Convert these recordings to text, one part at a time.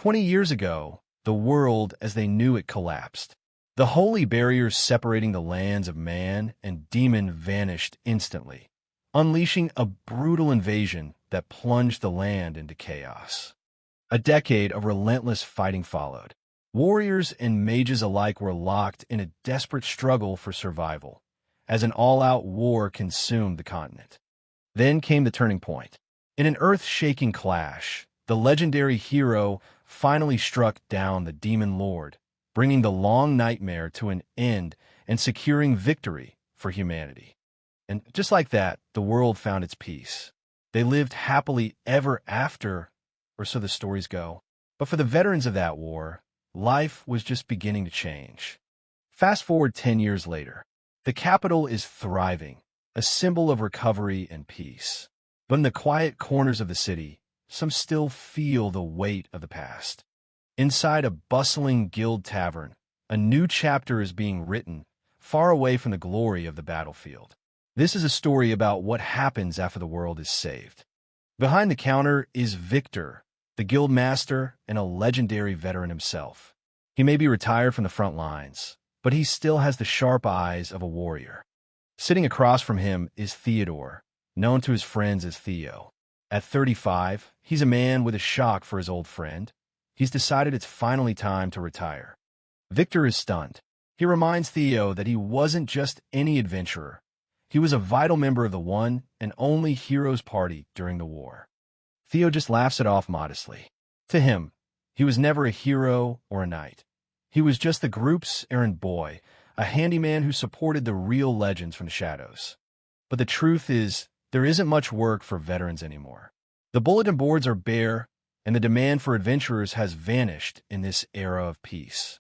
20 years ago, the world as they knew it collapsed. The holy barriers separating the lands of man and demon vanished instantly, unleashing a brutal invasion that plunged the land into chaos. A decade of relentless fighting followed. Warriors and mages alike were locked in a desperate struggle for survival, as an all-out war consumed the continent. Then came the turning point. In an earth-shaking clash, the legendary hero finally struck down the demon lord, bringing the long nightmare to an end and securing victory for humanity. And just like that, the world found its peace. They lived happily ever after, or so the stories go. But for the veterans of that war, life was just beginning to change. Fast forward 10 years later. The capital is thriving, a symbol of recovery and peace. But in the quiet corners of the city, some still feel the weight of the past. Inside a bustling guild tavern, a new chapter is being written, far away from the glory of the battlefield. This is a story about what happens after the world is saved. Behind the counter is Victor, the guild master and a legendary veteran himself. He may be retired from the front lines, but he still has the sharp eyes of a warrior. Sitting across from him is Theodore, known to his friends as Theo. At 35, he's a man with a shock for his old friend. He's decided it's finally time to retire. Victor is stunned. He reminds Theo that he wasn't just any adventurer. He was a vital member of the one and only hero's party during the war. Theo just laughs it off modestly. To him, he was never a hero or a knight. He was just the group's errand boy, a handyman who supported the real legends from the shadows. But the truth is, there isn't much work for veterans anymore. The bulletin boards are bare, and the demand for adventurers has vanished in this era of peace.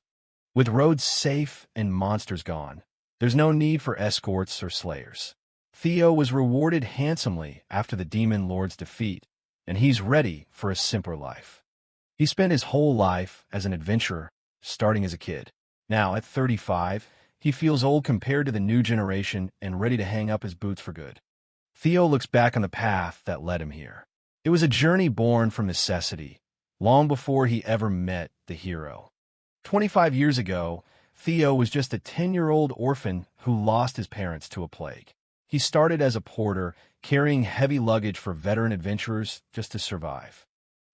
With roads safe and monsters gone, there's no need for escorts or slayers. Theo was rewarded handsomely after the demon lord's defeat, and he's ready for a simpler life. He spent his whole life as an adventurer, starting as a kid. Now, at 35, he feels old compared to the new generation and ready to hang up his boots for good. Theo looks back on the path that led him here. It was a journey born from necessity, long before he ever met the hero. 25 years ago, Theo was just a 10-year-old orphan who lost his parents to a plague. He started as a porter, carrying heavy luggage for veteran adventurers just to survive.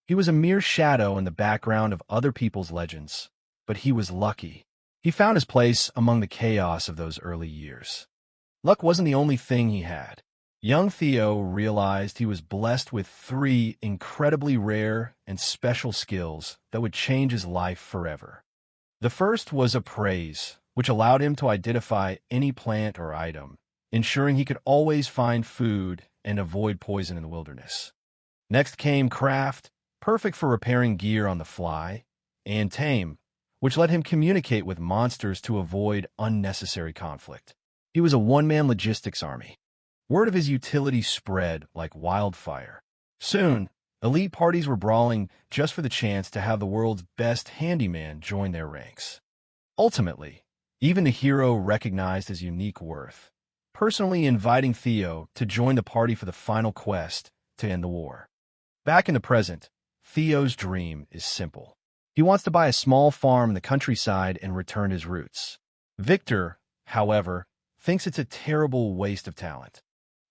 He was a mere shadow in the background of other people's legends, but he was lucky. He found his place among the chaos of those early years. Luck wasn't the only thing he had. Young Theo realized he was blessed with 3 incredibly rare and special skills that would change his life forever. The first was appraise, which allowed him to identify any plant or item, ensuring he could always find food and avoid poison in the wilderness. Next came craft, perfect for repairing gear on the fly, and tame, which let him communicate with monsters to avoid unnecessary conflict. He was a one-man logistics army. Word of his utility spread like wildfire. Soon, elite parties were brawling just for the chance to have the world's best handyman join their ranks. Ultimately, even the hero recognized his unique worth, personally inviting Theo to join the party for the final quest to end the war. Back in the present, Theo's dream is simple. He wants to buy a small farm in the countryside and return his roots. Victor, however, thinks it's a terrible waste of talent.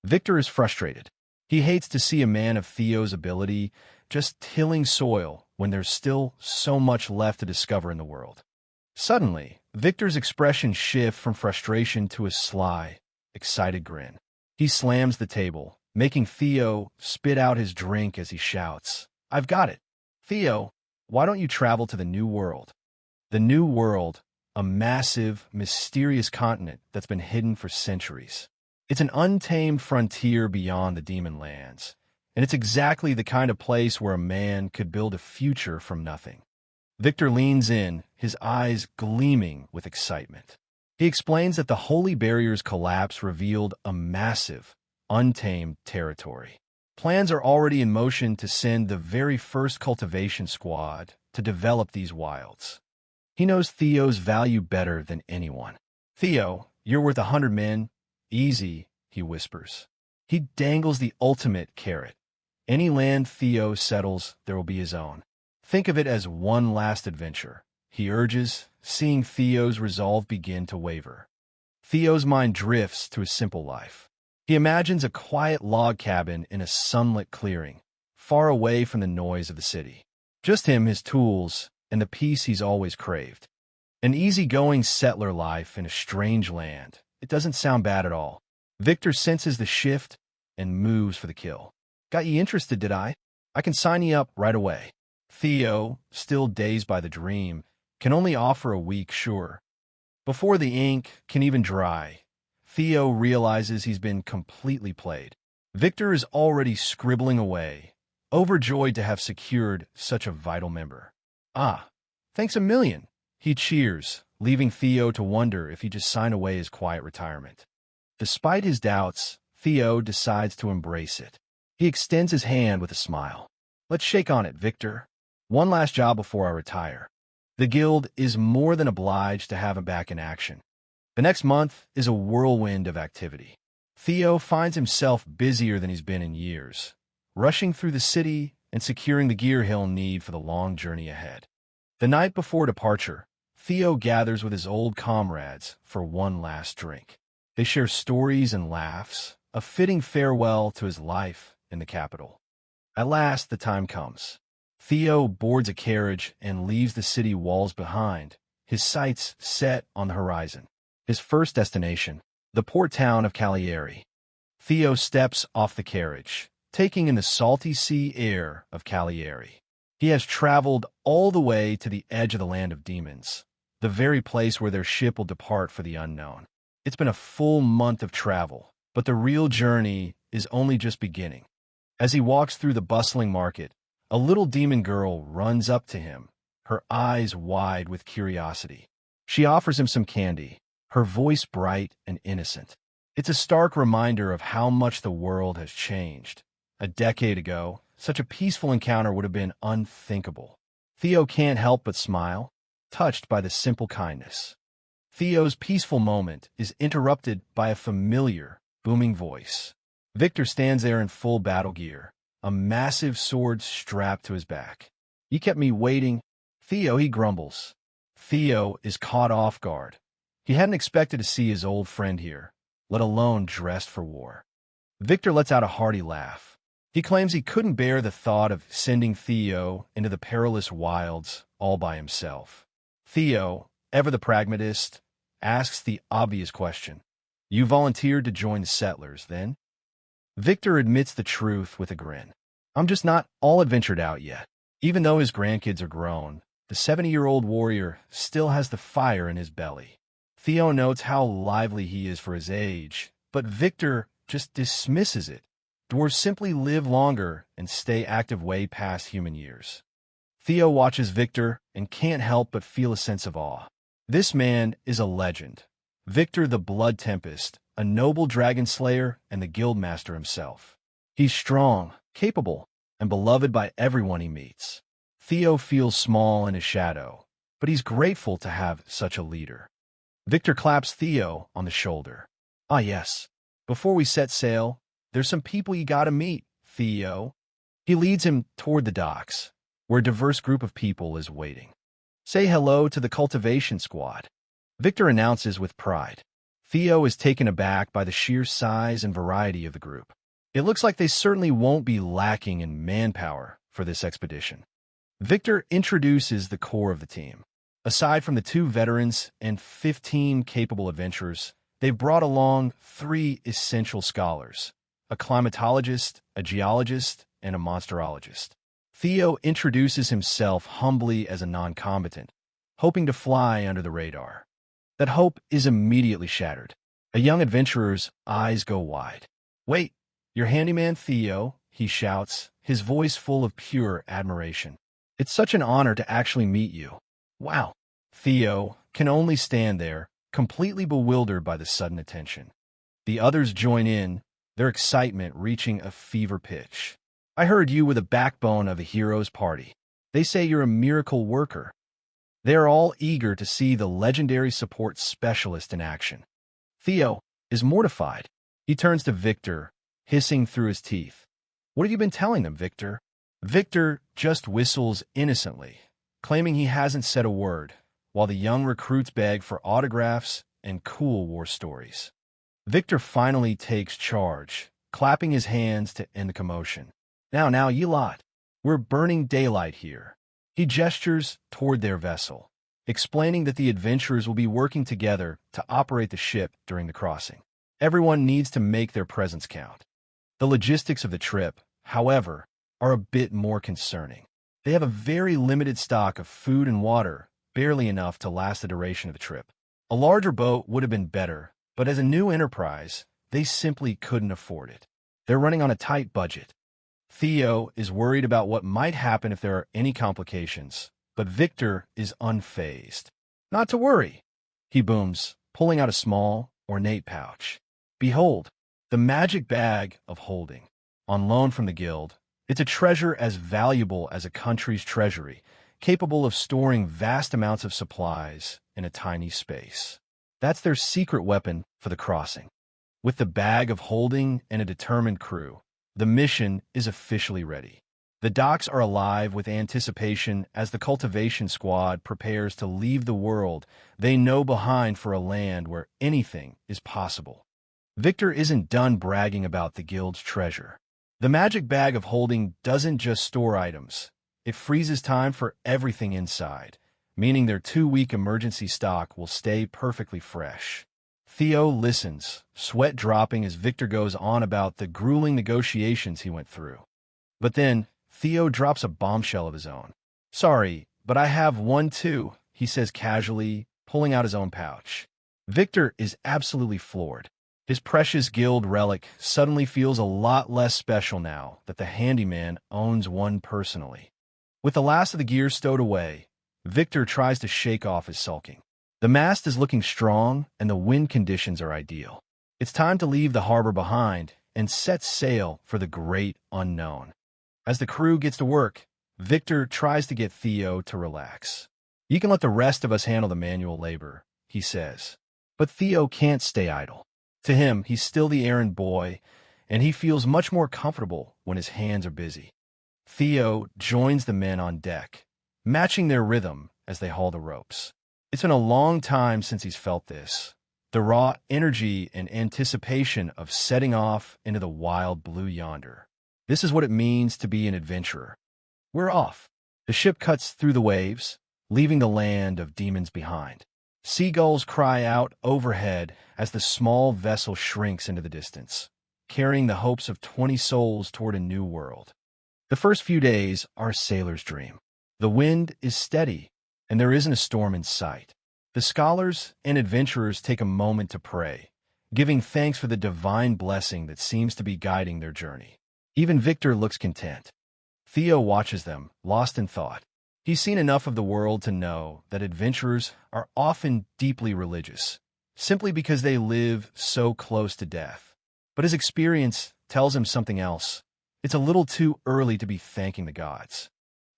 Victor is frustrated. He hates to see a man of Theo's ability just tilling soil when there's still so much left to discover in the world. Suddenly, Victor's expression shifts from frustration to a sly, excited grin. He slams the table, making Theo spit out his drink as he shouts, "I've got it! Theo, why don't you travel to the New World?" The New World, a massive, mysterious continent that's been hidden for centuries. It's an untamed frontier beyond the demon lands, and it's exactly the kind of place where a man could build a future from nothing. Victor leans in, his eyes gleaming with excitement. He explains that the holy barrier's collapse revealed a massive, untamed territory. Plans are already in motion to send the very first cultivation squad to develop these wilds. He knows Theo's value better than anyone. "Theo, you're worth 100 men. Easy," he whispers. He dangles the ultimate carrot. Any land Theo settles, there will be his own. Think of it as one last adventure, he urges, seeing Theo's resolve begin to waver. Theo's mind drifts to a simple life. He imagines a quiet log cabin in a sunlit clearing, far away from the noise of the city. Just him, his tools, and the peace he's always craved. An easygoing settler life in a strange land. It doesn't sound bad at all. Victor senses the shift and moves for the kill. Got you interested, did I? I can sign you up right away. Theo, still dazed by the dream, can only offer a weak sure. Before the ink can even dry, Theo realizes he's been completely played. Victor is already scribbling away, overjoyed to have secured such a vital member. Ah, thanks a million. He cheers, leaving Theo to wonder if he just signed away his quiet retirement. Despite his doubts, Theo decides to embrace it. He extends his hand with a smile. Let's shake on it, Victor. One last job before I retire. The guild is more than obliged to have him back in action. The next month is a whirlwind of activity. Theo finds himself busier than he's been in years, rushing through the city and securing the gear he'll need for the long journey ahead. The night before departure, Theo gathers with his old comrades for one last drink. They share stories and laughs, a fitting farewell to his life in the capital. At last, the time comes. Theo boards a carriage and leaves the city walls behind, his sights set on the horizon. His first destination, the port town of Cagliari. Theo steps off the carriage, taking in the salty sea air of Cagliari. He has traveled all the way to the edge of the land of demons, the very place where their ship will depart for the unknown. It's been a full month of travel, but the real journey is only just beginning. As he walks through the bustling market, a little demon girl runs up to him, her eyes wide with curiosity. She offers him some candy, her voice bright and innocent. It's a stark reminder of how much the world has changed. A decade ago, such a peaceful encounter would have been unthinkable. Theo can't help but smile, touched by the simple kindness. Theo's peaceful moment is interrupted by a familiar, booming voice. Victor stands there in full battle gear, a massive sword strapped to his back. You kept me waiting. Theo, he grumbles. Theo is caught off guard. He hadn't expected to see his old friend here, let alone dressed for war. Victor lets out a hearty laugh. He claims he couldn't bear the thought of sending Theo into the perilous wilds all by himself. Theo, ever the pragmatist, asks the obvious question. You volunteered to join the settlers, then? Victor admits the truth with a grin. I'm just not all adventured out yet. Even though his grandkids are grown, the 70-year-old warrior still has the fire in his belly. Theo notes how lively he is for his age, but Victor just dismisses it. Dwarves simply live longer and stay active way past human years. Theo watches Victor and can't help but feel a sense of awe. This man is a legend. Victor the Blood Tempest, a noble dragon slayer and the guildmaster himself. He's strong, capable, and beloved by everyone he meets. Theo feels small in his shadow, but he's grateful to have such a leader. Victor claps Theo on the shoulder. Ah yes, before we set sail, there's some people you gotta meet, Theo. He leads him toward the docks, where a diverse group of people is waiting. Say hello to the cultivation squad, Victor announces with pride. Theo is taken aback by the sheer size and variety of the group. It looks like they certainly won't be lacking in manpower for this expedition. Victor introduces the core of the team. Aside from the 2 veterans and 15 capable adventurers, they've brought along 3 essential scholars, a climatologist, a geologist, and a monsterologist. Theo introduces himself humbly as a non-combatant, hoping to fly under the radar. That hope is immediately shattered. A young adventurer's eyes go wide. Wait, you're handyman Theo, he shouts, his voice full of pure admiration. It's such an honor to actually meet you. Wow. Theo can only stand there, completely bewildered by the sudden attention. The others join in, their excitement reaching a fever pitch. I heard you were the backbone of a hero's party. They say you're a miracle worker. They are all eager to see the legendary support specialist in action. Theo is mortified. He turns to Victor, hissing through his teeth. What have you been telling them, Victor? Victor just whistles innocently, claiming he hasn't said a word, while the young recruits beg for autographs and cool war stories. Victor finally takes charge, clapping his hands to end the commotion. Now, you lot. We're burning daylight here. He gestures toward their vessel, explaining that the adventurers will be working together to operate the ship during the crossing. Everyone needs to make their presence count. The logistics of the trip, however, are a bit more concerning. They have a very limited stock of food and water, barely enough to last the duration of the trip. A larger boat would have been better, but as a new enterprise, they simply couldn't afford it. They're running on a tight budget. Theo is worried about what might happen if there are any complications, but Victor is unfazed. Not to worry, he booms, pulling out a small, ornate pouch. Behold, the magic bag of holding. On loan from the guild, it's a treasure as valuable as a country's treasury, capable of storing vast amounts of supplies in a tiny space. That's their secret weapon for the crossing. With the bag of holding and a determined crew, the mission is officially ready. The docks are alive with anticipation as the cultivation squad prepares to leave the world they know behind for a land where anything is possible. Victor isn't done bragging about the guild's treasure. The magic bag of holding doesn't just store items. It freezes time for everything inside, meaning their 2-week emergency stock will stay perfectly fresh. Theo listens, sweat dropping as Victor goes on about the grueling negotiations he went through. But then, Theo drops a bombshell of his own. Sorry, but I have one too, he says casually, pulling out his own pouch. Victor is absolutely floored. His precious guild relic suddenly feels a lot less special now that the handyman owns one personally. With the last of the gear stowed away, Victor tries to shake off his sulking. The mast is looking strong, and the wind conditions are ideal. It's time to leave the harbor behind and set sail for the great unknown. As the crew gets to work, Victor tries to get Theo to relax. You can let the rest of us handle the manual labor, he says. But Theo can't stay idle. To him, he's still the errand boy, and he feels much more comfortable when his hands are busy. Theo joins the men on deck, matching their rhythm as they haul the ropes. It's been a long time since he's felt this. The raw energy and anticipation of setting off into the wild blue yonder. This is what it means to be an adventurer. We're off. The ship cuts through the waves, leaving the land of demons behind. Seagulls cry out overhead as the small vessel shrinks into the distance, carrying the hopes of 20 souls toward a new world. The first few days are a sailor's dream. The wind is steady, and there isn't a storm in sight. The scholars and adventurers take a moment to pray, giving thanks for the divine blessing that seems to be guiding their journey. Even Victor looks content. Theo watches them, lost in thought. He's seen enough of the world to know that adventurers are often deeply religious, simply because they live so close to death. But his experience tells him something else. It's a little too early to be thanking the gods.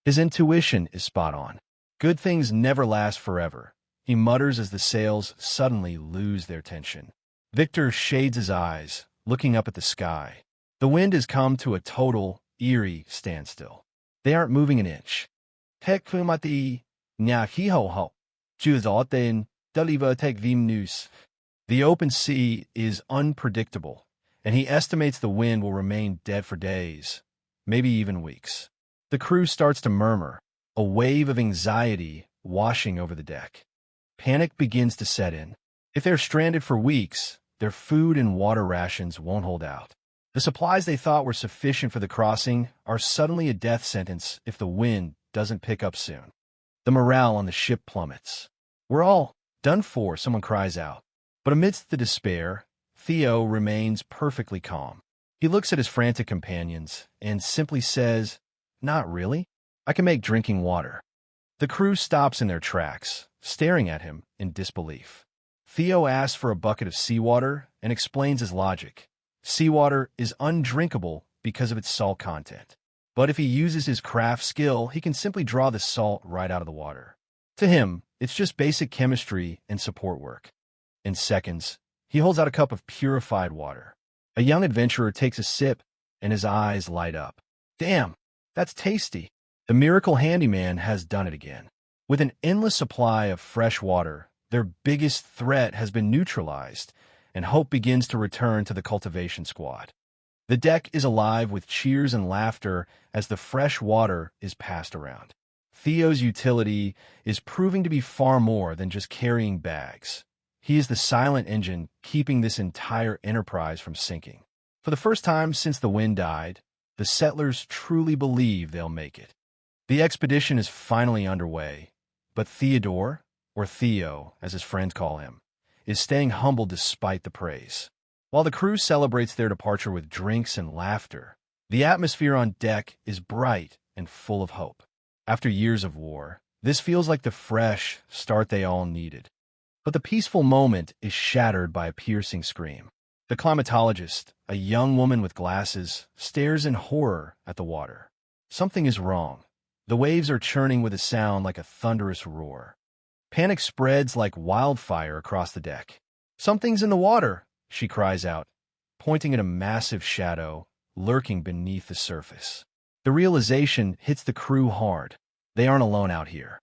His intuition is spot on. Good things never last forever, he mutters as the sails suddenly lose their tension. Victor shades his eyes, looking up at the sky. The wind has come to a total, eerie standstill. They aren't moving an inch. The open sea is unpredictable, and he estimates the wind will remain dead for days, maybe even weeks. The crew starts to murmur, a wave of anxiety washing over the deck. Panic begins to set in. If they're stranded for weeks, their food and water rations won't hold out. The supplies they thought were sufficient for the crossing are suddenly a death sentence if the wind doesn't pick up soon. The morale on the ship plummets. We're all done for, someone cries out. But amidst the despair, Theo remains perfectly calm. He looks at his frantic companions and simply says, "Not really. I can make drinking water." The crew stops in their tracks, staring at him in disbelief. Theo asks for a bucket of seawater and explains his logic. Seawater is undrinkable because of its salt content. But if he uses his craft skill, he can simply draw the salt right out of the water. To him, it's just basic chemistry and support work. In seconds, he holds out a cup of purified water. A young adventurer takes a sip, and his eyes light up. Damn, that's tasty. The miracle handyman has done it again. With an endless supply of fresh water, their biggest threat has been neutralized, and hope begins to return to the cultivation squad. The deck is alive with cheers and laughter as the fresh water is passed around. Theo's utility is proving to be far more than just carrying bags. He is the silent engine keeping this entire enterprise from sinking. For the first time since the wind died, the settlers truly believe they'll make it. The expedition is finally underway, but Theodore, or Theo, as his friends call him, is staying humble despite the praise. While the crew celebrates their departure with drinks and laughter, the atmosphere on deck is bright and full of hope. After years of war, this feels like the fresh start they all needed. But the peaceful moment is shattered by a piercing scream. The climatologist, a young woman with glasses, stares in horror at the water. Something is wrong. The waves are churning with a sound like a thunderous roar. Panic spreads like wildfire across the deck. "Something's in the water," she cries out, pointing at a massive shadow lurking beneath the surface. The realization hits the crew hard. They aren't alone out here.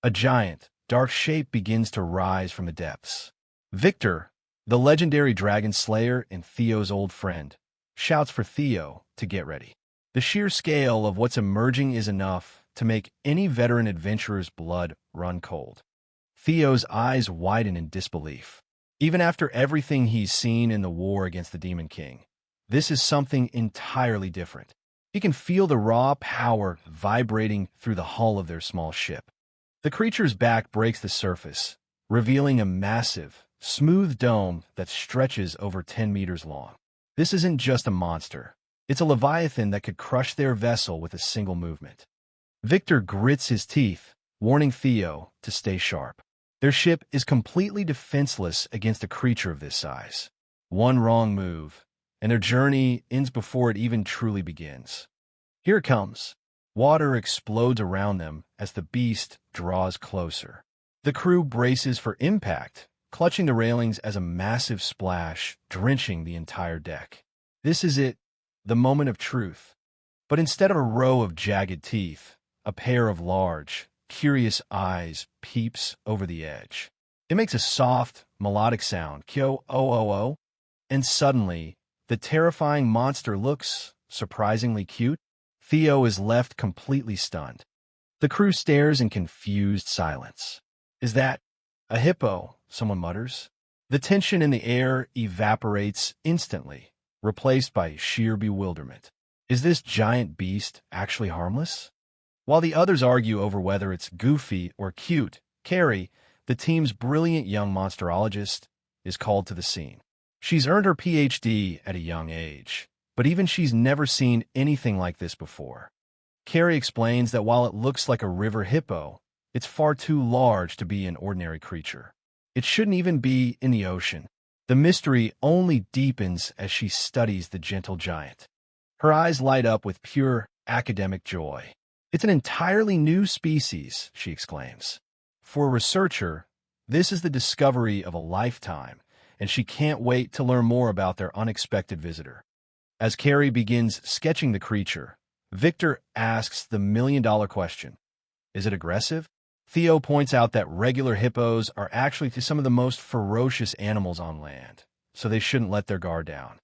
A giant, dark shape begins to rise from the depths. Victor, the legendary dragon slayer and Theo's old friend, shouts for Theo to get ready. The sheer scale of what's emerging is enough to make any veteran adventurer's blood run cold. Theo's eyes widen in disbelief. Even after everything he's seen in the war against the Demon King, this is something entirely different. He can feel the raw power vibrating through the hull of their small ship. The creature's back breaks the surface, revealing a massive, smooth dome that stretches over 10 meters long. This isn't just a monster. It's a leviathan that could crush their vessel with a single movement. Victor grits his teeth, warning Theo to stay sharp. Their ship is completely defenseless against a creature of this size. One wrong move, and their journey ends before it even truly begins. Here it comes. Water explodes around them as the beast draws closer. The crew braces for impact, clutching the railings as a massive splash drenching the entire deck. This is it, the moment of truth. But instead of a row of jagged teeth, a pair of large, curious eyes peeps over the edge. It makes a soft, melodic sound, kyo-o-o-o, and suddenly, the terrifying monster looks surprisingly cute. Theo is left completely stunned. The crew stares in confused silence. "Is that a hippo?" someone mutters. The tension in the air evaporates instantly, replaced by sheer bewilderment. Is this giant beast actually harmless? While the others argue over whether it's goofy or cute, Carrie, the team's brilliant young monsterologist, is called to the scene. She's earned her PhD at a young age, but even she's never seen anything like this before. Carrie explains that while it looks like a river hippo, it's far too large to be an ordinary creature. It shouldn't even be in the ocean. The mystery only deepens as she studies the gentle giant. Her eyes light up with pure academic joy. "It's an entirely new species," she exclaims. For a researcher, this is the discovery of a lifetime, and she can't wait to learn more about their unexpected visitor. As Carrie begins sketching the creature, Victor asks the million-dollar question. Is it aggressive? Theo points out that regular hippos are actually some of the most ferocious animals on land, so they shouldn't let their guard down.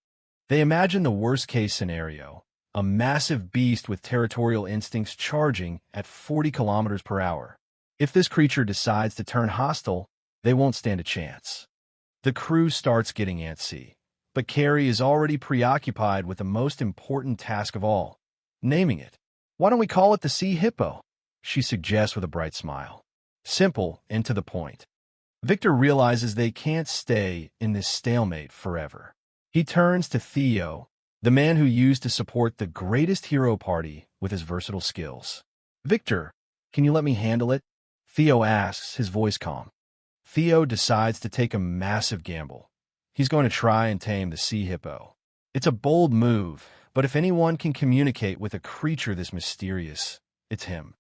They imagine the worst-case scenario, a massive beast with territorial instincts charging at 40 kilometers per hour. If this creature decides to turn hostile, they won't stand a chance. The crew starts getting antsy, but Carrie is already preoccupied with the most important task of all, naming it. "Why don't we call it the sea hippo?" she suggests with a bright smile. Simple and to the point. Victor realizes they can't stay in this stalemate forever. He turns to Theo, the man who used to support the greatest hero party with his versatile skills. "Victor, can you let me handle it?" Theo asks, his voice calm. Theo decides to take a massive gamble. He's going to try and tame the sea hippo. It's a bold move, but if anyone can communicate with a creature this mysterious, it's him.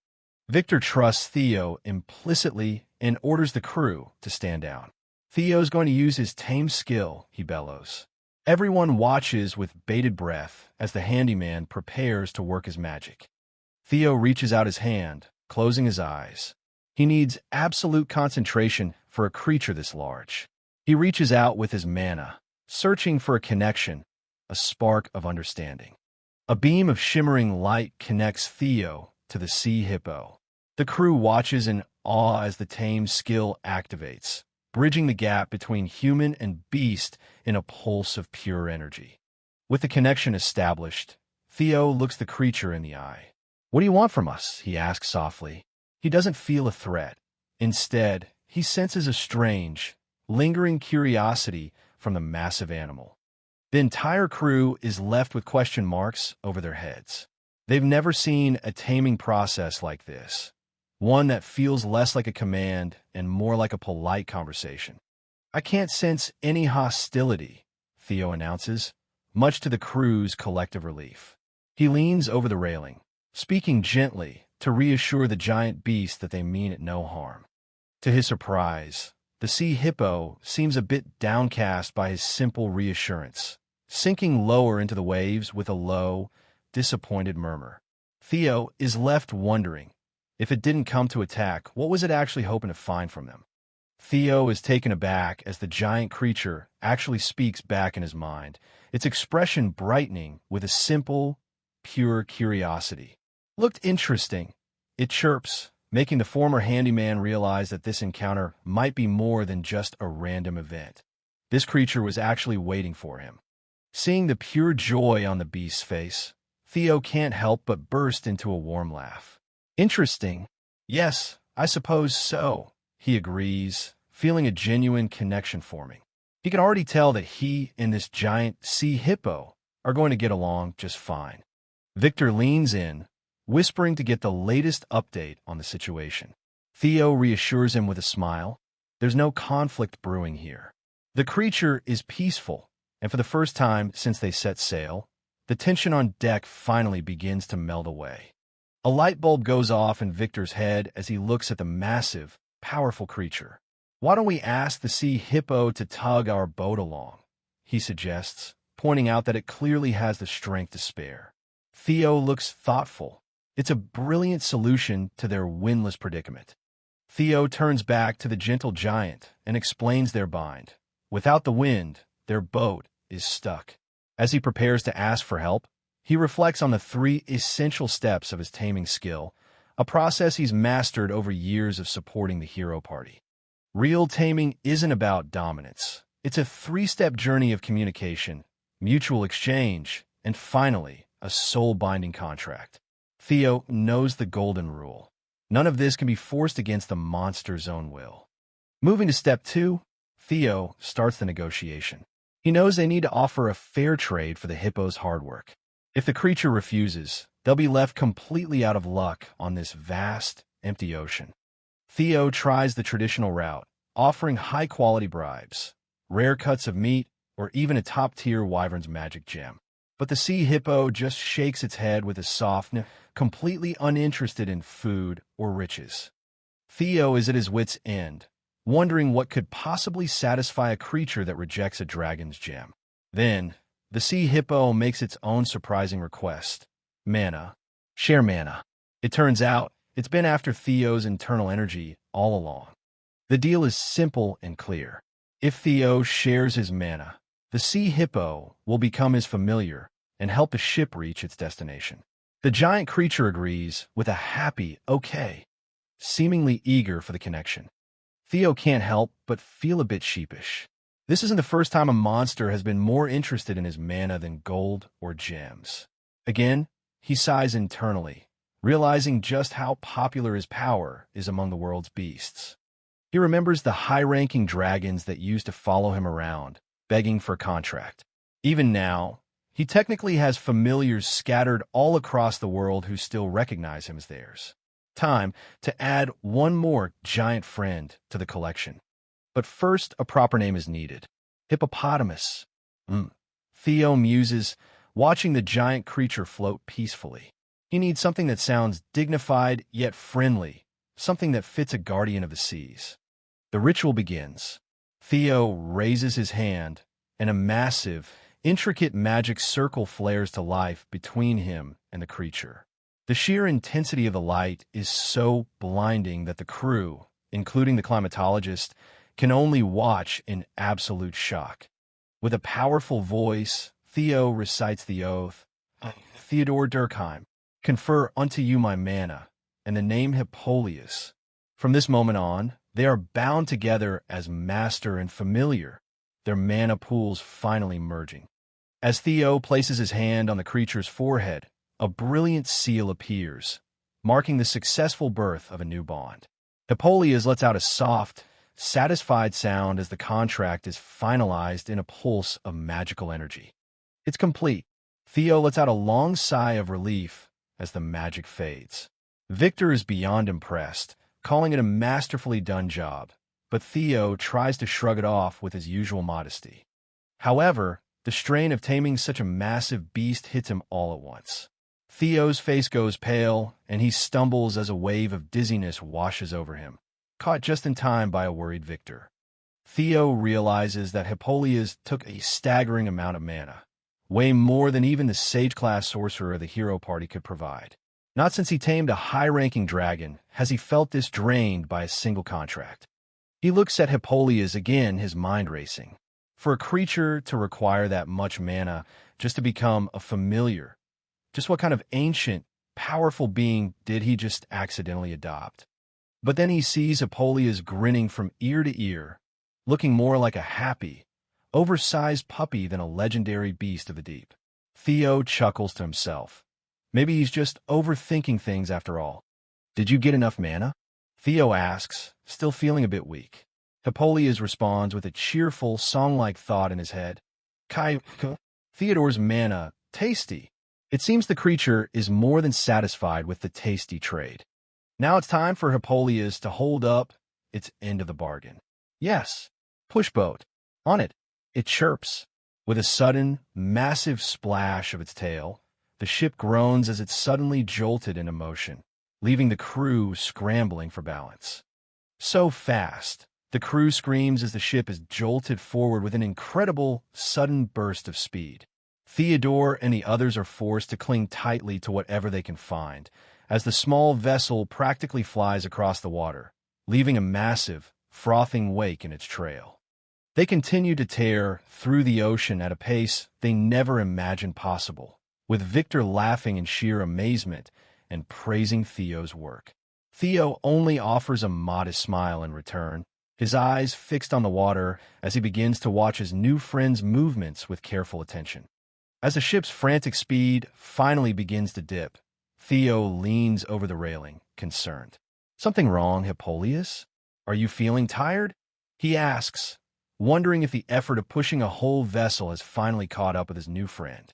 Victor trusts Theo implicitly and orders the crew to stand down. Theo's going to use his tame skill, he bellows. Everyone watches with bated breath as the handyman prepares to work his magic. Theo reaches out his hand, closing his eyes. He needs absolute concentration for a creature this large. He reaches out with his mana, searching for a connection, a spark of understanding. A beam of shimmering light connects Theo to the sea hippo. The crew watches in awe as the tame skill activates, bridging the gap between human and beast in a pulse of pure energy. With the connection established, Theo looks the creature in the eye. "What do you want from us?" he asks softly. He doesn't feel a threat. Instead, he senses a strange, lingering curiosity from the massive animal. The entire crew is left with question marks over their heads. They've never seen a taming process like this, one that feels less like a command and more like a polite conversation. "I can't sense any hostility," Theo announces, much to the crew's collective relief. He leans over the railing, speaking gently to reassure the giant beast that they mean it no harm. To his surprise, the sea hippo seems a bit downcast by his simple reassurance, sinking lower into the waves with a low, disappointed murmur. Theo is left wondering, if it didn't come to attack, what was it actually hoping to find from them? Theo is taken aback as the giant creature actually speaks back in his mind, its expression brightening with a simple, pure curiosity. "Looked interesting," it chirps, making the former handyman realize that this encounter might be more than just a random event. This creature was actually waiting for him. Seeing the pure joy on the beast's face, Theo can't help but burst into a warm laugh. "Interesting? Yes, I suppose so," he agrees, feeling a genuine connection forming. He can already tell that he and this giant sea hippo are going to get along just fine. Victor leans in, whispering to get the latest update on the situation. Theo reassures him with a smile. There's no conflict brewing here. The creature is peaceful, and for the first time since they set sail, the tension on deck finally begins to melt away. A light bulb goes off in Victor's head as he looks at the massive, powerful creature. "Why don't we ask the sea hippo to tug our boat along?" he suggests, pointing out that it clearly has the strength to spare. Theo looks thoughtful. It's a brilliant solution to their windless predicament. Theo turns back to the gentle giant and explains their bind. Without the wind, their boat is stuck. As he prepares to ask for help, he reflects on the 3 essential steps of his taming skill, a process he's mastered over years of supporting the hero party. Real taming isn't about dominance. It's a 3-step journey of communication, mutual exchange, and finally, a soul-binding contract. Theo knows the golden rule. None of this can be forced against the monster's own will. Moving to step 2, Theo starts the negotiation. He knows they need to offer a fair trade for the hippo's hard work. If the creature refuses, they'll be left completely out of luck on this vast, empty ocean. Theo tries the traditional route, offering high-quality bribes, rare cuts of meat, or even a top-tier wyvern's magic gem. But the sea hippo just shakes its head with a soft, completely uninterested in food or riches. Theo is at his wit's end, wondering what could possibly satisfy a creature that rejects a dragon's gem. Then, the sea hippo makes its own surprising request. Mana. Share mana. It turns out, it's been after Theo's internal energy all along. The deal is simple and clear. If Theo shares his mana, the sea hippo will become his familiar and help the ship reach its destination. The giant creature agrees with a happy okay, seemingly eager for the connection. Theo can't help but feel a bit sheepish. This isn't the first time a monster has been more interested in his mana than gold or gems. Again, he sighs internally, realizing just how popular his power is among the world's beasts. He remembers the high-ranking dragons that used to follow him around, begging for a contract. Even now, he technically has familiars scattered all across the world who still recognize him as theirs. Time to add one more giant friend to the collection. But first, a proper name is needed. Hippopotamus. Theo muses, watching the giant creature float peacefully. He needs something that sounds dignified yet friendly, something that fits a guardian of the seas. The ritual begins. Theo raises his hand, and a massive, intricate magic circle flares to life between him and the creature. The sheer intensity of the light is so blinding that the crew, including the climatologist, can only watch in absolute shock. With a powerful voice, Theo recites the oath, Theodore Durkheim, confer unto you my manna, and the name Hippolyus. From this moment on, they are bound together as master and familiar, their mana pools finally merging. As Theo places his hand on the creature's forehead, a brilliant seal appears, marking the successful birth of a new bond. Hippolyus lets out a soft, satisfied sound as the contract is finalized in a pulse of magical energy. It's complete. Theo lets out a long sigh of relief as the magic fades. Victor is beyond impressed, calling it a masterfully done job, but Theo tries to shrug it off with his usual modesty. However, the strain of taming such a massive beast hits him all at once. Theo's face goes pale, and he stumbles as a wave of dizziness washes over him, caught just in time by a worried Victor. Theo realizes that Hippolyus took a staggering amount of mana, way more than even the sage-class sorcerer of the hero party could provide. Not since he tamed a high-ranking dragon has he felt this drained by a single contract. He looks at Hippolyus again, his mind racing. For a creature to require that much mana just to become a familiar, just what kind of ancient, powerful being did he just accidentally adopt? But then he sees Hippolyus grinning from ear to ear, looking more like a happy, oversized puppy than a legendary beast of the deep. Theo chuckles to himself. Maybe he's just overthinking things after all. Did you get enough mana? Theo asks, still feeling a bit weak. Hippolyus responds with a cheerful, song-like thought in his head. Theodore's mana, tasty. It seems the creature is more than satisfied with the tasty trade. Now it's time for Hippolyus to hold up its end of the bargain. Yes, pushboat. On it, it chirps. With a sudden, massive splash of its tail, the ship groans as it's suddenly jolted into motion, leaving the crew scrambling for balance. So fast, the crew screams as the ship is jolted forward with an incredible, sudden burst of speed. Theodore and the others are forced to cling tightly to whatever they can find, as the small vessel practically flies across the water, leaving a massive, frothing wake in its trail. They continue to tear through the ocean at a pace they never imagined possible, with Victor laughing in sheer amazement and praising Theo's work. Theo only offers a modest smile in return, his eyes fixed on the water as he begins to watch his new friend's movements with careful attention. As the ship's frantic speed finally begins to dip, Theo leans over the railing, concerned. Something wrong, Hippolyus? Are you feeling tired? He asks, wondering if the effort of pushing a whole vessel has finally caught up with his new friend.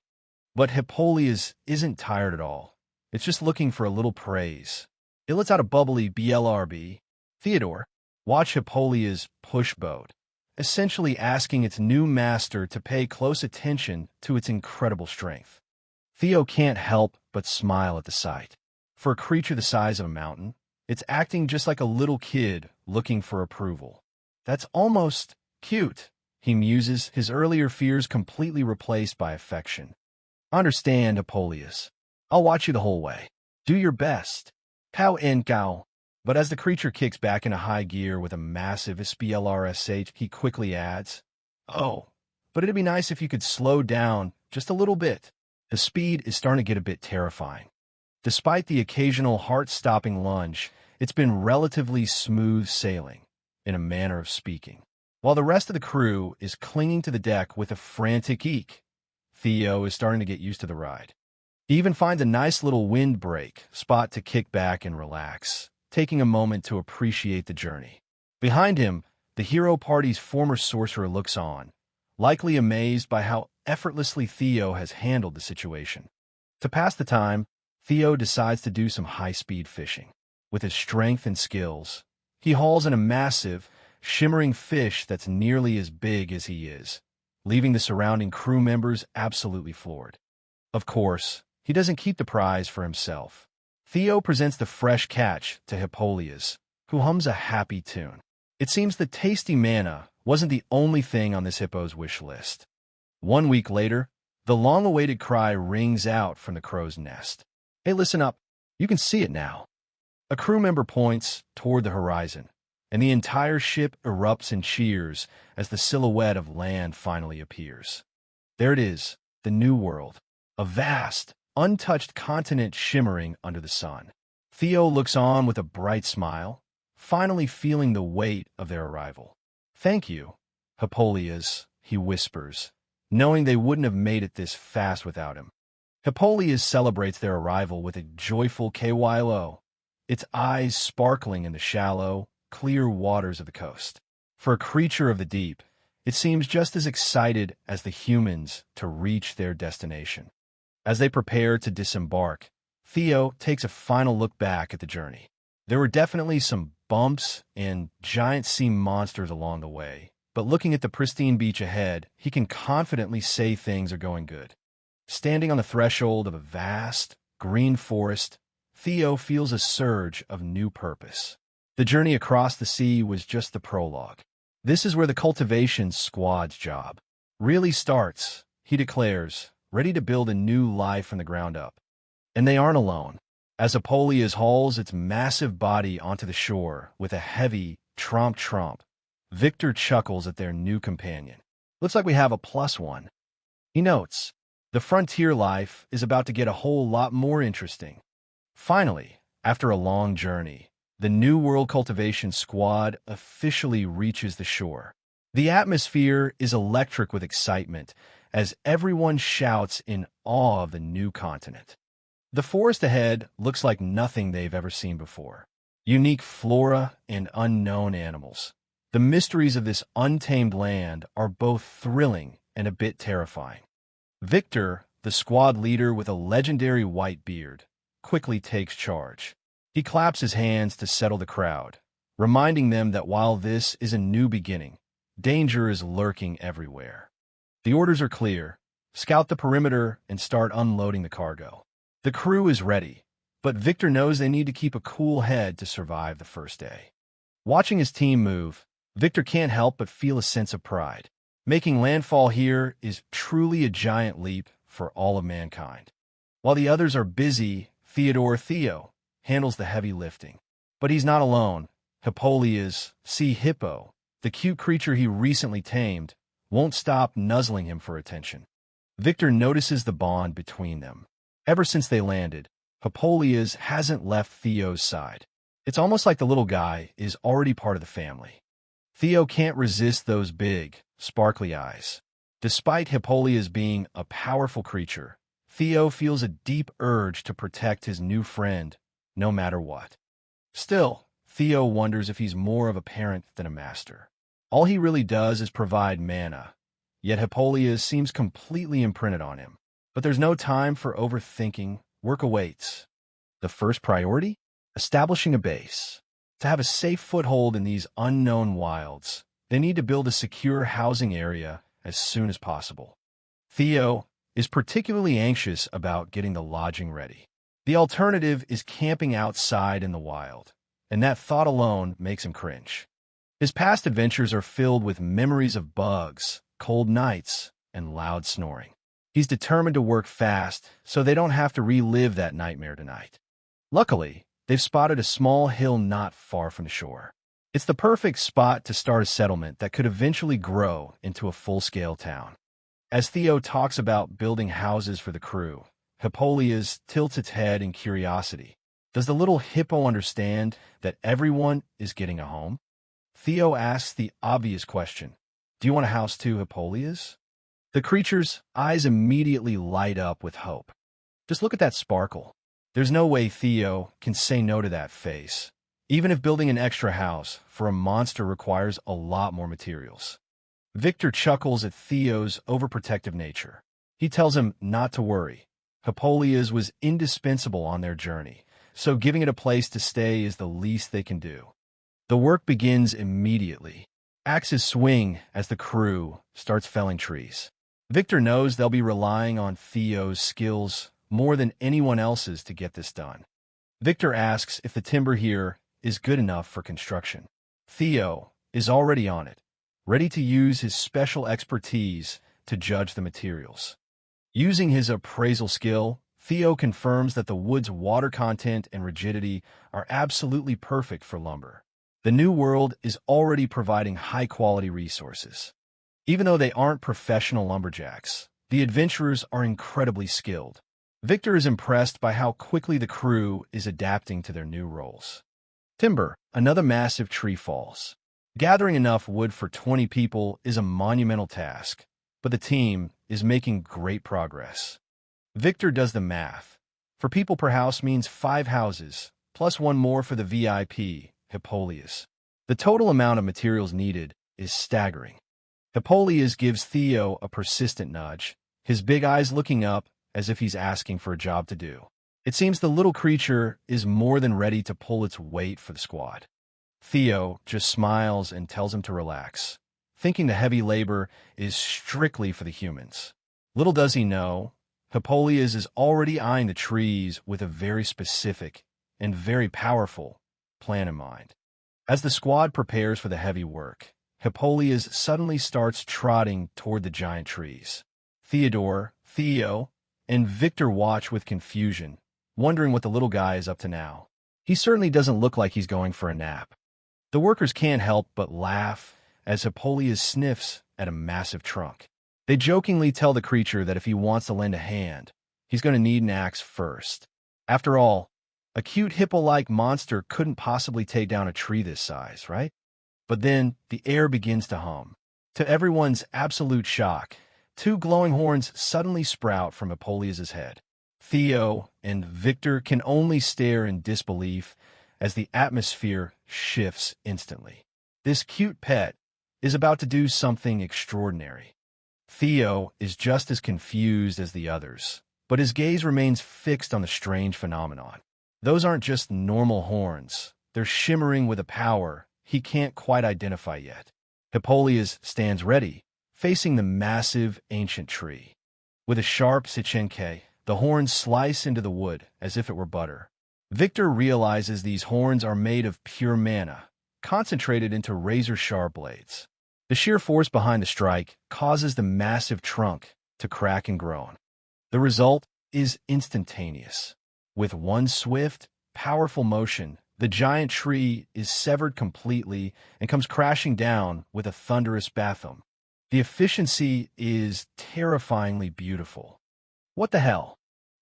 But Hippolyus isn't tired at all. It's just looking for a little praise. It lets out a bubbly BLRB. Theodore, watch Hippolyus' pushboat, essentially asking its new master to pay close attention to its incredible strength. Theo can't help but smile at the sight. For a creature the size of a mountain, it's acting just like a little kid looking for approval. That's almost cute, he muses, his earlier fears completely replaced by affection. Understand, Hippolyus. I'll watch you the whole way. Do your best. Pow en gao. But as the creature kicks back into high gear with a massive SPLRSH, he quickly adds, Oh, but it'd be nice if you could slow down just a little bit. The speed is starting to get a bit terrifying. Despite the occasional heart-stopping lunge, it's been relatively smooth sailing, in a manner of speaking. While the rest of the crew is clinging to the deck with a frantic eek, Theo is starting to get used to the ride. He even finds a nice little windbreak spot to kick back and relax, taking a moment to appreciate the journey. Behind him, the hero party's former sorcerer looks on, likely amazed by how effortlessly Theo has handled the situation. To pass the time, Theo decides to do some high-speed fishing. With his strength and skills, he hauls in a massive, shimmering fish that's nearly as big as he is, leaving the surrounding crew members absolutely floored. Of course, he doesn't keep the prize for himself. Theo presents the fresh catch to Hippolyus, who hums a happy tune. It seems the tasty manna wasn't the only thing on this hippo's wish list. 1 week later, the long-awaited cry rings out from the crow's nest. Hey, listen up. You can see it now. A crew member points toward the horizon, and the entire ship erupts in cheers as the silhouette of land finally appears. There it is, the New World, a vast, untouched continent shimmering under the sun. Theo looks on with a bright smile, finally feeling the weight of their arrival. "Thank you, Hippolytus," he whispers, knowing they wouldn't have made it this fast without him. Hippolytus celebrates their arrival with a joyful KYLO, its eyes sparkling in the shallow, clear waters of the coast. For a creature of the deep, it seems just as excited as the humans to reach their destination. As they prepare to disembark, Theo takes a final look back at the journey. There were definitely some bumps and giant sea monsters along the way, but looking at the pristine beach ahead, he can confidently say things are going good. Standing on the threshold of a vast, green forest, Theo feels a surge of new purpose. The journey across the sea was just the prologue. This is where the cultivation squad's job really starts, he declares, ready to build a new life from the ground up. And they aren't alone. As Hippolytus hauls its massive body onto the shore with a heavy tromp-tromp, Victor chuckles at their new companion. "Looks like we have a +1. He notes, "The frontier life is about to get a whole lot more interesting." Finally, after a long journey, the New World Cultivation Squad officially reaches the shore. The atmosphere is electric with excitement as everyone shouts in awe of the new continent. The forest ahead looks like nothing they've ever seen before. Unique flora and unknown animals. The mysteries of this untamed land are both thrilling and a bit terrifying. Victor, the squad leader with a legendary white beard, quickly takes charge. He claps his hands to settle the crowd, reminding them that while this is a new beginning, danger is lurking everywhere. The orders are clear: scout the perimeter and start unloading the cargo. The crew is ready, but Victor knows they need to keep a cool head to survive the first day. Watching his team move, Victor can't help but feel a sense of pride. Making landfall here is truly a giant leap for all of mankind. While the others are busy, Theo handles the heavy lifting. But he's not alone. Hippolytus, Hippo, the cute creature he recently tamed, won't stop nuzzling him for attention. Victor notices the bond between them. Ever since they landed, Hippolytus hasn't left Theo's side. It's almost like the little guy is already part of the family. Theo can't resist those big, sparkly eyes. Despite Hippolytus being a powerful creature, Theo feels a deep urge to protect his new friend, no matter what. Still, Theo wonders if he's more of a parent than a master. All he really does is provide mana, yet Hippolytus seems completely imprinted on him. But there's no time for overthinking. Work awaits. The first priority? Establishing a base. To have a safe foothold in these unknown wilds, they need to build a secure housing area as soon as possible. Theo is particularly anxious about getting the lodging ready. The alternative is camping outside in the wild, and that thought alone makes him cringe. His past adventures are filled with memories of bugs, cold nights, and loud snoring. He's determined to work fast so they don't have to relive that nightmare tonight. Luckily, they've spotted a small hill not far from the shore. It's the perfect spot to start a settlement that could eventually grow into a full-scale town. As Theo talks about building houses for the crew, Hippolytus tilts its head in curiosity. Does the little hippo understand that everyone is getting a home? Theo asks the obvious question. Do you want a house too, Hippolytus? The creature's eyes immediately light up with hope. Just look at that sparkle. There's no way Theo can say no to that face, even if building an extra house for a monster requires a lot more materials. Victor chuckles at Theo's overprotective nature. He tells him not to worry. Hippolytus was indispensable on their journey, so giving it a place to stay is the least they can do. The work begins immediately. Axes swing as the crew starts felling trees. Victor knows they'll be relying on Theo's skills more than anyone else's to get this done. Victor asks if the timber here is good enough for construction. Theo is already on it, ready to use his special expertise to judge the materials. Using his appraisal skill, Theo confirms that the wood's water content and rigidity are absolutely perfect for lumber. The new world is already providing high-quality resources. Even though they aren't professional lumberjacks, the adventurers are incredibly skilled. Victor is impressed by how quickly the crew is adapting to their new roles. Timber, another massive tree falls. Gathering enough wood for 20 people is a monumental task, but the team is making great progress. Victor does the math. For people per house means 5 houses, plus one more for the VIP, Hippolyus. The total amount of materials needed is staggering. Hippolyus gives Theo a persistent nudge, his big eyes looking up as if he's asking for a job to do. It seems the little creature is more than ready to pull its weight for the squad. Theo just smiles and tells him to relax, thinking the heavy labor is strictly for the humans. Little does he know, Hippolyus is already eyeing the trees with a very specific and very powerful plan in mind. As the squad prepares for the heavy work, Hippolyus suddenly starts trotting toward the giant trees. Theo, and Victor watch with confusion, wondering what the little guy is up to now. He certainly doesn't look like he's going for a nap. The workers can't help but laugh as Hippolyus sniffs at a massive trunk. They jokingly tell the creature that if he wants to lend a hand, he's going to need an axe first. After all, a cute hippo-like monster couldn't possibly take down a tree this size, right? But then the air begins to hum. To everyone's absolute shock, 2 glowing horns suddenly sprout from Hippolyus's head. Theo and Victor can only stare in disbelief as the atmosphere shifts instantly. This cute pet is about to do something extraordinary. Theo is just as confused as the others, but his gaze remains fixed on the strange phenomenon. Those aren't just normal horns. They're shimmering with a power he can't quite identify yet. Hippolyus stands ready, facing the massive ancient tree. With a sharp sichenke, the horns slice into the wood as if it were butter. Victor realizes these horns are made of pure mana, concentrated into razor-sharp blades. The sheer force behind the strike causes the massive trunk to crack and groan. The result is instantaneous. With one swift, powerful motion, the giant tree is severed completely and comes crashing down with a thunderous bathum. The efficiency is terrifyingly beautiful. What the hell?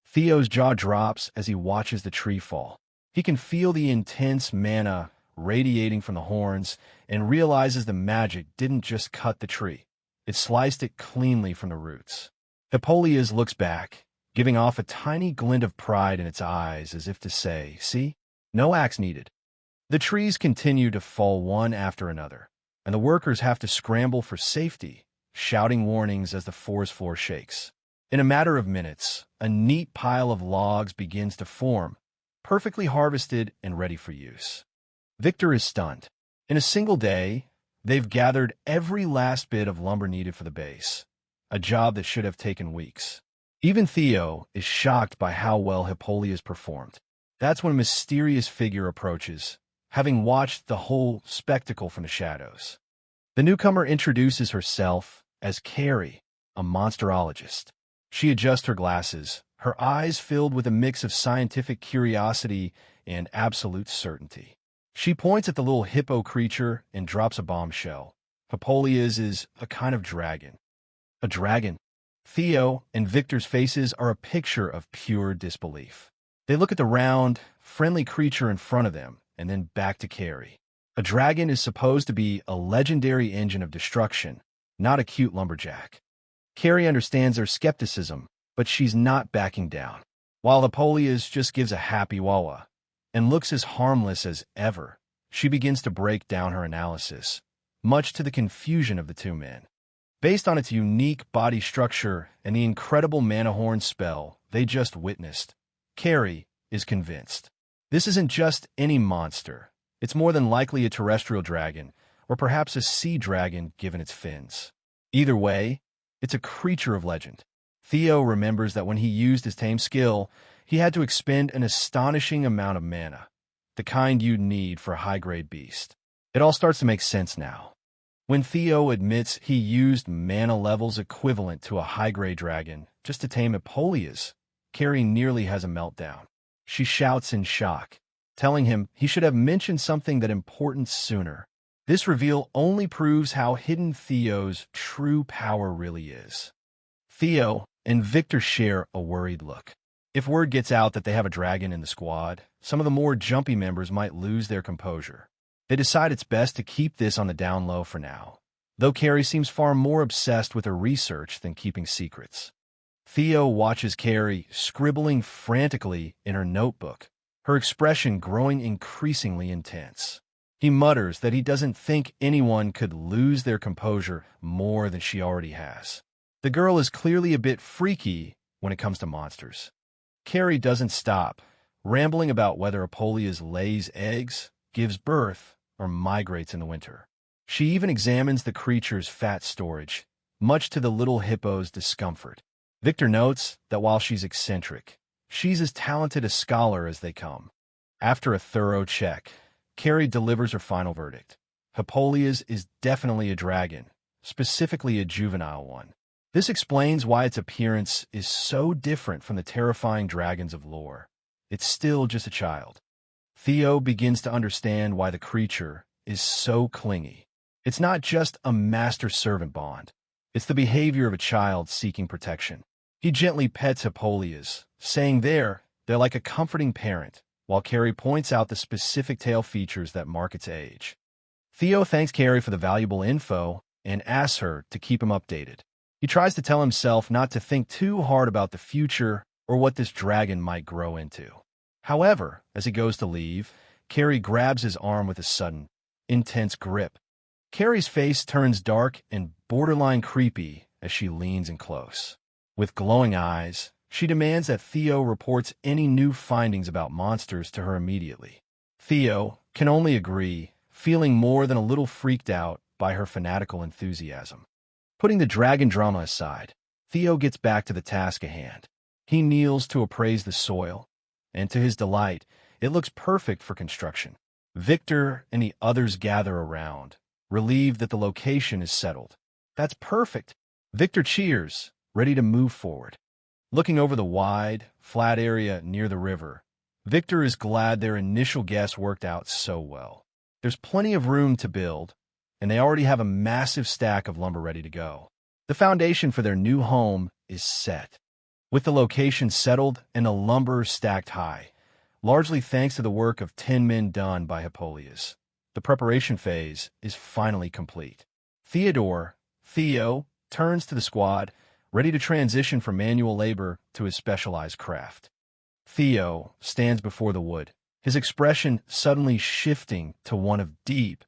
Theo's jaw drops as he watches the tree fall. He can feel the intense mana radiating from the horns and realizes the magic didn't just cut the tree. It sliced it cleanly from the roots. Hippolyus looks back, giving off a tiny glint of pride in its eyes as if to say, "See? No axe needed." The trees continue to fall one after another, and the workers have to scramble for safety, shouting warnings as the forest floor shakes. In a matter of minutes, a neat pile of logs begins to form, perfectly harvested and ready for use. Victor is stunned. In a single day, they've gathered every last bit of lumber needed for the base, a job that should have taken weeks. Even Theo is shocked by how well Hippolyus performed. That's when a mysterious figure approaches, having watched the whole spectacle from the shadows. The newcomer introduces herself as Carrie, a monsterologist. She adjusts her glasses, her eyes filled with a mix of scientific curiosity and absolute certainty. She points at the little hippo creature and drops a bombshell. Hippolyus is a kind of dragon. A dragon? Theo and Victor's faces are a picture of pure disbelief. They look at the round, friendly creature in front of them, and then back to Carrie. A dragon is supposed to be a legendary engine of destruction, not a cute lumberjack. Carrie understands their skepticism, but she's not backing down. While Hippolyus just gives a happy wah-wah and looks as harmless as ever, she begins to break down her analysis, much to the confusion of the two men. Based on its unique body structure and the incredible mana horn spell they just witnessed, Carrie is convinced. This isn't just any monster. It's more than likely a terrestrial dragon, or perhaps a sea dragon given its fins. Either way, it's a creature of legend. Theo remembers that when he used his tame skill, he had to expend an astonishing amount of mana, the kind you'd need for a high-grade beast. It all starts to make sense now. When Theo admits he used mana levels equivalent to a high-grade dragon just to tame Hippolyus, Carrie nearly has a meltdown. She shouts in shock, telling him he should have mentioned something that important sooner. This reveal only proves how hidden Theo's true power really is. Theo and Victor share a worried look. If word gets out that they have a dragon in the squad, some of the more jumpy members might lose their composure. They decide it's best to keep this on the down low for now, though Carrie seems far more obsessed with her research than keeping secrets. Theo watches Carrie scribbling frantically in her notebook, her expression growing increasingly intense. He mutters that he doesn't think anyone could lose their composure more than she already has. The girl is clearly a bit freaky when it comes to monsters. Carrie doesn't stop, rambling about whether Apoleas lays eggs, gives birth, or migrates in the winter. She even examines the creature's fat storage, much to the little hippo's discomfort. Victor notes that while she's eccentric, she's as talented a scholar as they come. After a thorough check, Carrie delivers her final verdict. Hippolyas is definitely a dragon, specifically a juvenile one. This explains why its appearance is so different from the terrifying dragons of lore. It's still just a child. Theo begins to understand why the creature is so clingy. It's not just a master-servant bond. It's the behavior of a child seeking protection. He gently pets Hippolyas, saying they're like a comforting parent, while Carrie points out the specific tail features that mark its age. Theo thanks Carrie for the valuable info and asks her to keep him updated. He tries to tell himself not to think too hard about the future or what this dragon might grow into. However, as he goes to leave, Carrie grabs his arm with a sudden, intense grip. Carrie's face turns dark and borderline creepy as she leans in close. With glowing eyes, she demands that Theo reports any new findings about monsters to her immediately. Theo can only agree, feeling more than a little freaked out by her fanatical enthusiasm. Putting the dragon drama aside, Theo gets back to the task at hand. He kneels to appraise the soil, and to his delight, it looks perfect for construction. Victor and the others gather around, relieved that the location is settled. That's perfect. Victor cheers, ready to move forward. Looking over the wide, flat area near the river, Victor is glad their initial guess worked out so well. There's plenty of room to build, and they already have a massive stack of lumber ready to go. The foundation for their new home is set. With the location settled and the lumber stacked high, largely thanks to the work of 10 men done by Hippolyas, the preparation phase is finally complete. Theo, turns to the squad, ready to transition from manual labor to his specialized craft. Theo stands before the wood, his expression suddenly shifting to one of deep,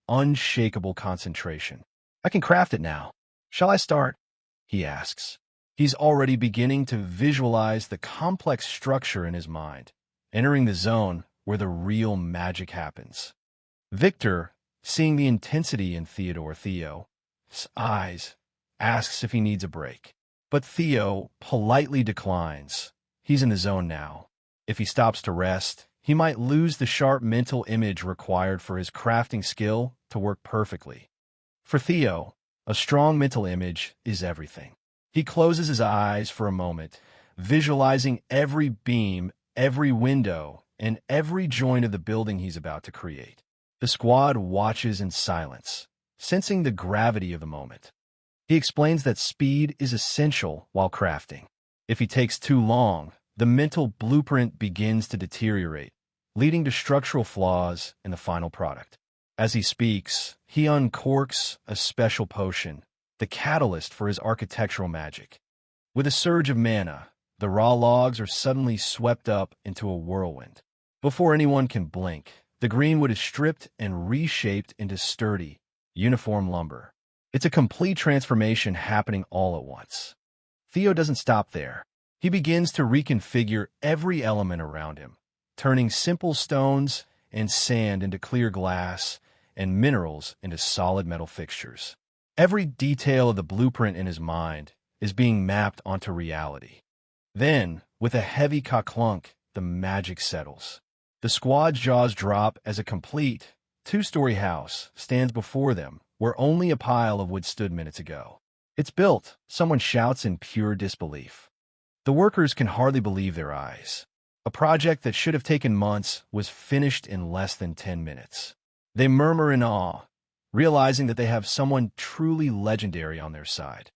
unshakable concentration. I can craft it now. Shall I start? He asks. He's already beginning to visualize the complex structure in his mind, entering the zone where the real magic happens. Victor, seeing the intensity in Theo's eyes, asks if he needs a break. But Theo politely declines. He's in the zone now. If he stops to rest, he might lose the sharp mental image required for his crafting skill to work perfectly. For Theo, a strong mental image is everything. He closes his eyes for a moment, visualizing every beam, every window, and every joint of the building he's about to create. The squad watches in silence, sensing the gravity of the moment. He explains that speed is essential while crafting. If he takes too long, the mental blueprint begins to deteriorate, leading to structural flaws in the final product. As he speaks, he uncorks a special potion, the catalyst for his architectural magic. With a surge of mana, the raw logs are suddenly swept up into a whirlwind. Before anyone can blink, the greenwood is stripped and reshaped into sturdy, uniform lumber. It's a complete transformation happening all at once. Theo doesn't stop there. He begins to reconfigure every element around him, turning simple stones and sand into clear glass and minerals into solid metal fixtures. Every detail of the blueprint in his mind is being mapped onto reality. Then, with a heavy ka-clunk, the magic settles. The squad's jaws drop as a complete, two-story house stands before them where only a pile of wood stood minutes ago. It's built, someone shouts in pure disbelief. The workers can hardly believe their eyes. A project that should have taken months was finished in less than 10 minutes. They murmur in awe, realizing that they have someone truly legendary on their side.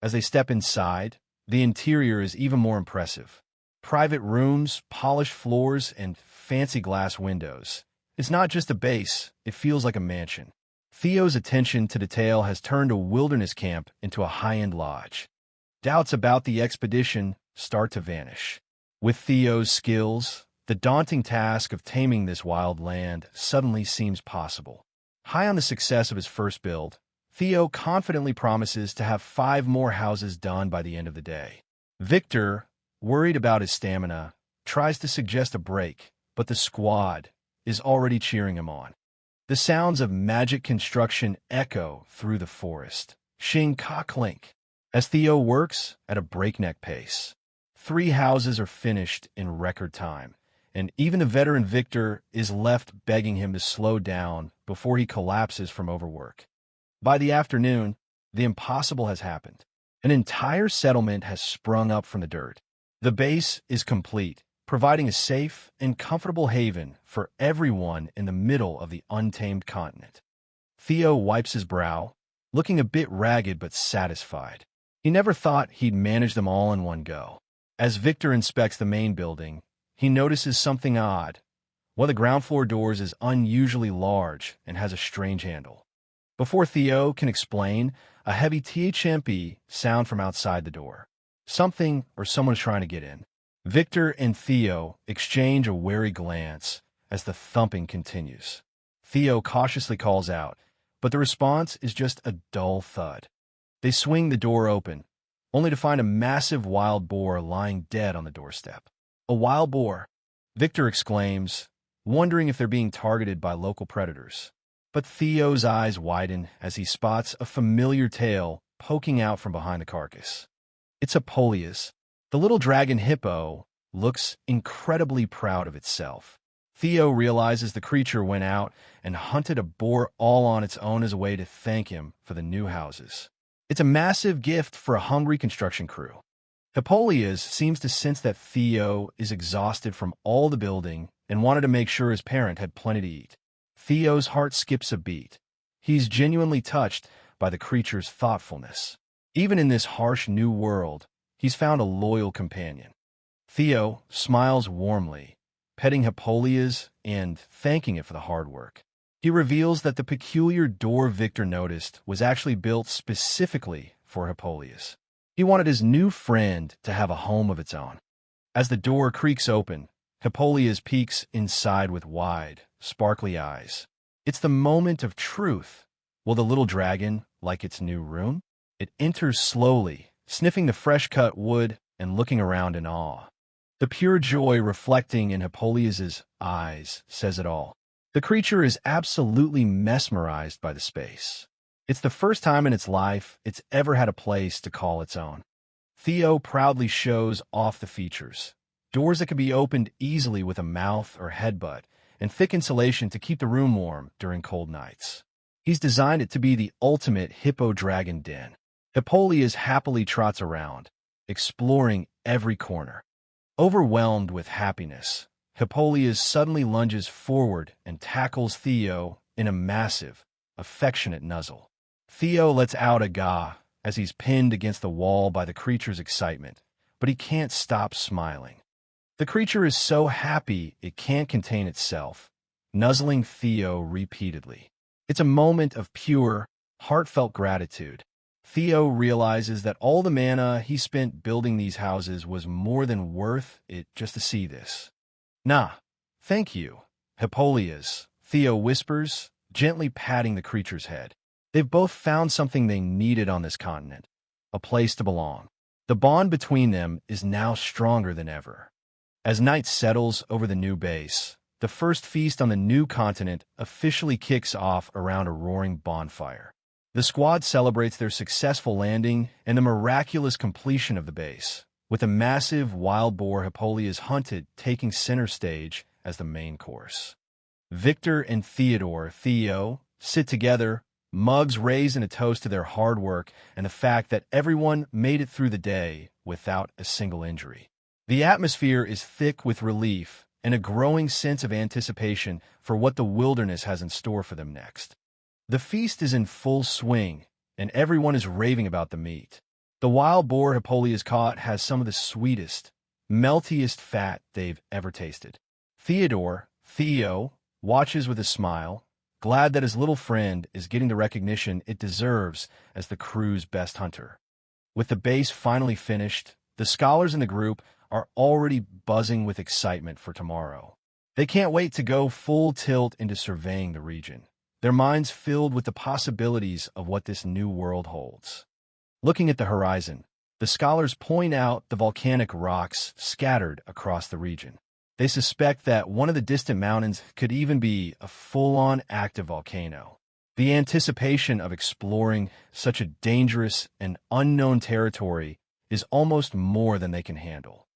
As they step inside, the interior is even more impressive. Private rooms, polished floors, and fancy glass windows. It's not just a base, it feels like a mansion. Theo's attention to detail has turned a wilderness camp into a high-end lodge. Doubts about the expedition start to vanish. With Theo's skills, the daunting task of taming this wild land suddenly seems possible. High on the success of his first build, Theo confidently promises to have 5 more houses done by the end of the day. Victor, worried about his stamina, tries to suggest a break, but the squad is already cheering him on. The sounds of magic construction echo through the forest. Shing ka clink. As Theo works at a breakneck pace. 3 houses are finished in record time, and even the veteran Victor is left begging him to slow down before he collapses from overwork. By the afternoon, the impossible has happened. An entire settlement has sprung up from the dirt. The base is complete, providing a safe and comfortable haven for everyone in the middle of the untamed continent. Theo wipes his brow, looking a bit ragged but satisfied. He never thought he'd manage them all in one go. As Victor inspects the main building, he notices something odd. One of the ground floor doors is unusually large and has a strange handle. Before Theo can explain, a heavy THMP sound from outside the door. Something or someone is trying to get in. Victor and Theo exchange a wary glance as the thumping continues. Theo cautiously calls out, but the response is just a dull thud. They swing the door open, only to find a massive wild boar lying dead on the doorstep. A wild boar, Victor exclaims, wondering if they're being targeted by local predators. But Theo's eyes widen as he spots a familiar tail poking out from behind the carcass. It's Hippolyus. The little dragon hippo looks incredibly proud of itself. Theo realizes the creature went out and hunted a boar all on its own as a way to thank him for the new houses. It's a massive gift for a hungry construction crew. Hippolyus seems to sense that Theo is exhausted from all the building and wanted to make sure his parent had plenty to eat. Theo's heart skips a beat. He's genuinely touched by the creature's thoughtfulness. Even in this harsh new world, he's found a loyal companion. Theo smiles warmly, petting Hippolyus and thanking it for the hard work. He reveals that the peculiar door Victor noticed was actually built specifically for Hippolyus. He wanted his new friend to have a home of its own. As the door creaks open, Hippolyus peeks inside with wide, sparkly eyes. It's the moment of truth. Will the little dragon like its new room? It enters slowly, sniffing the fresh-cut wood and looking around in awe. The pure joy reflecting in Hippolyus's eyes says it all. The creature is absolutely mesmerized by the space. It's the first time in its life it's ever had a place to call its own. Theo proudly shows off the features. Doors that can be opened easily with a mouth or headbutt, and thick insulation to keep the room warm during cold nights. He's designed it to be the ultimate hippo-dragon den. Hippolyus happily trots around, exploring every corner. Overwhelmed with happiness, Hippolyus suddenly lunges forward and tackles Theo in a massive, affectionate nuzzle. Theo lets out a gah as he's pinned against the wall by the creature's excitement, but he can't stop smiling. The creature is so happy it can't contain itself, nuzzling Theo repeatedly. It's a moment of pure, heartfelt gratitude. Theo realizes that all the mana he spent building these houses was more than worth it just to see this. Nah, thank you, Hippolyus, Theo whispers, gently patting the creature's head. They've both found something they needed on this continent, a place to belong. The bond between them is now stronger than ever. As night settles over the new base, the first feast on the new continent officially kicks off around a roaring bonfire. The squad celebrates their successful landing and the miraculous completion of the base, with a massive wild boar Hippolyus hunted taking center stage as the main course. Victor and Theo sit together, mugs raised in a toast to their hard work and the fact that everyone made it through the day without a single injury. The atmosphere is thick with relief and a growing sense of anticipation for what the wilderness has in store for them next. The feast is in full swing, and everyone is raving about the meat. The wild boar Hippolytus caught has some of the sweetest, meltiest fat they've ever tasted. Theo, watches with a smile, glad that his little friend is getting the recognition it deserves as the crew's best hunter. With the base finally finished, the scholars in the group are already buzzing with excitement for tomorrow. They can't wait to go full tilt into surveying the region, their minds filled with the possibilities of what this new world holds. Looking at the horizon, the scholars point out the volcanic rocks scattered across the region. They suspect that one of the distant mountains could even be a full-on active volcano. The anticipation of exploring such a dangerous and unknown territory is almost more than they can handle.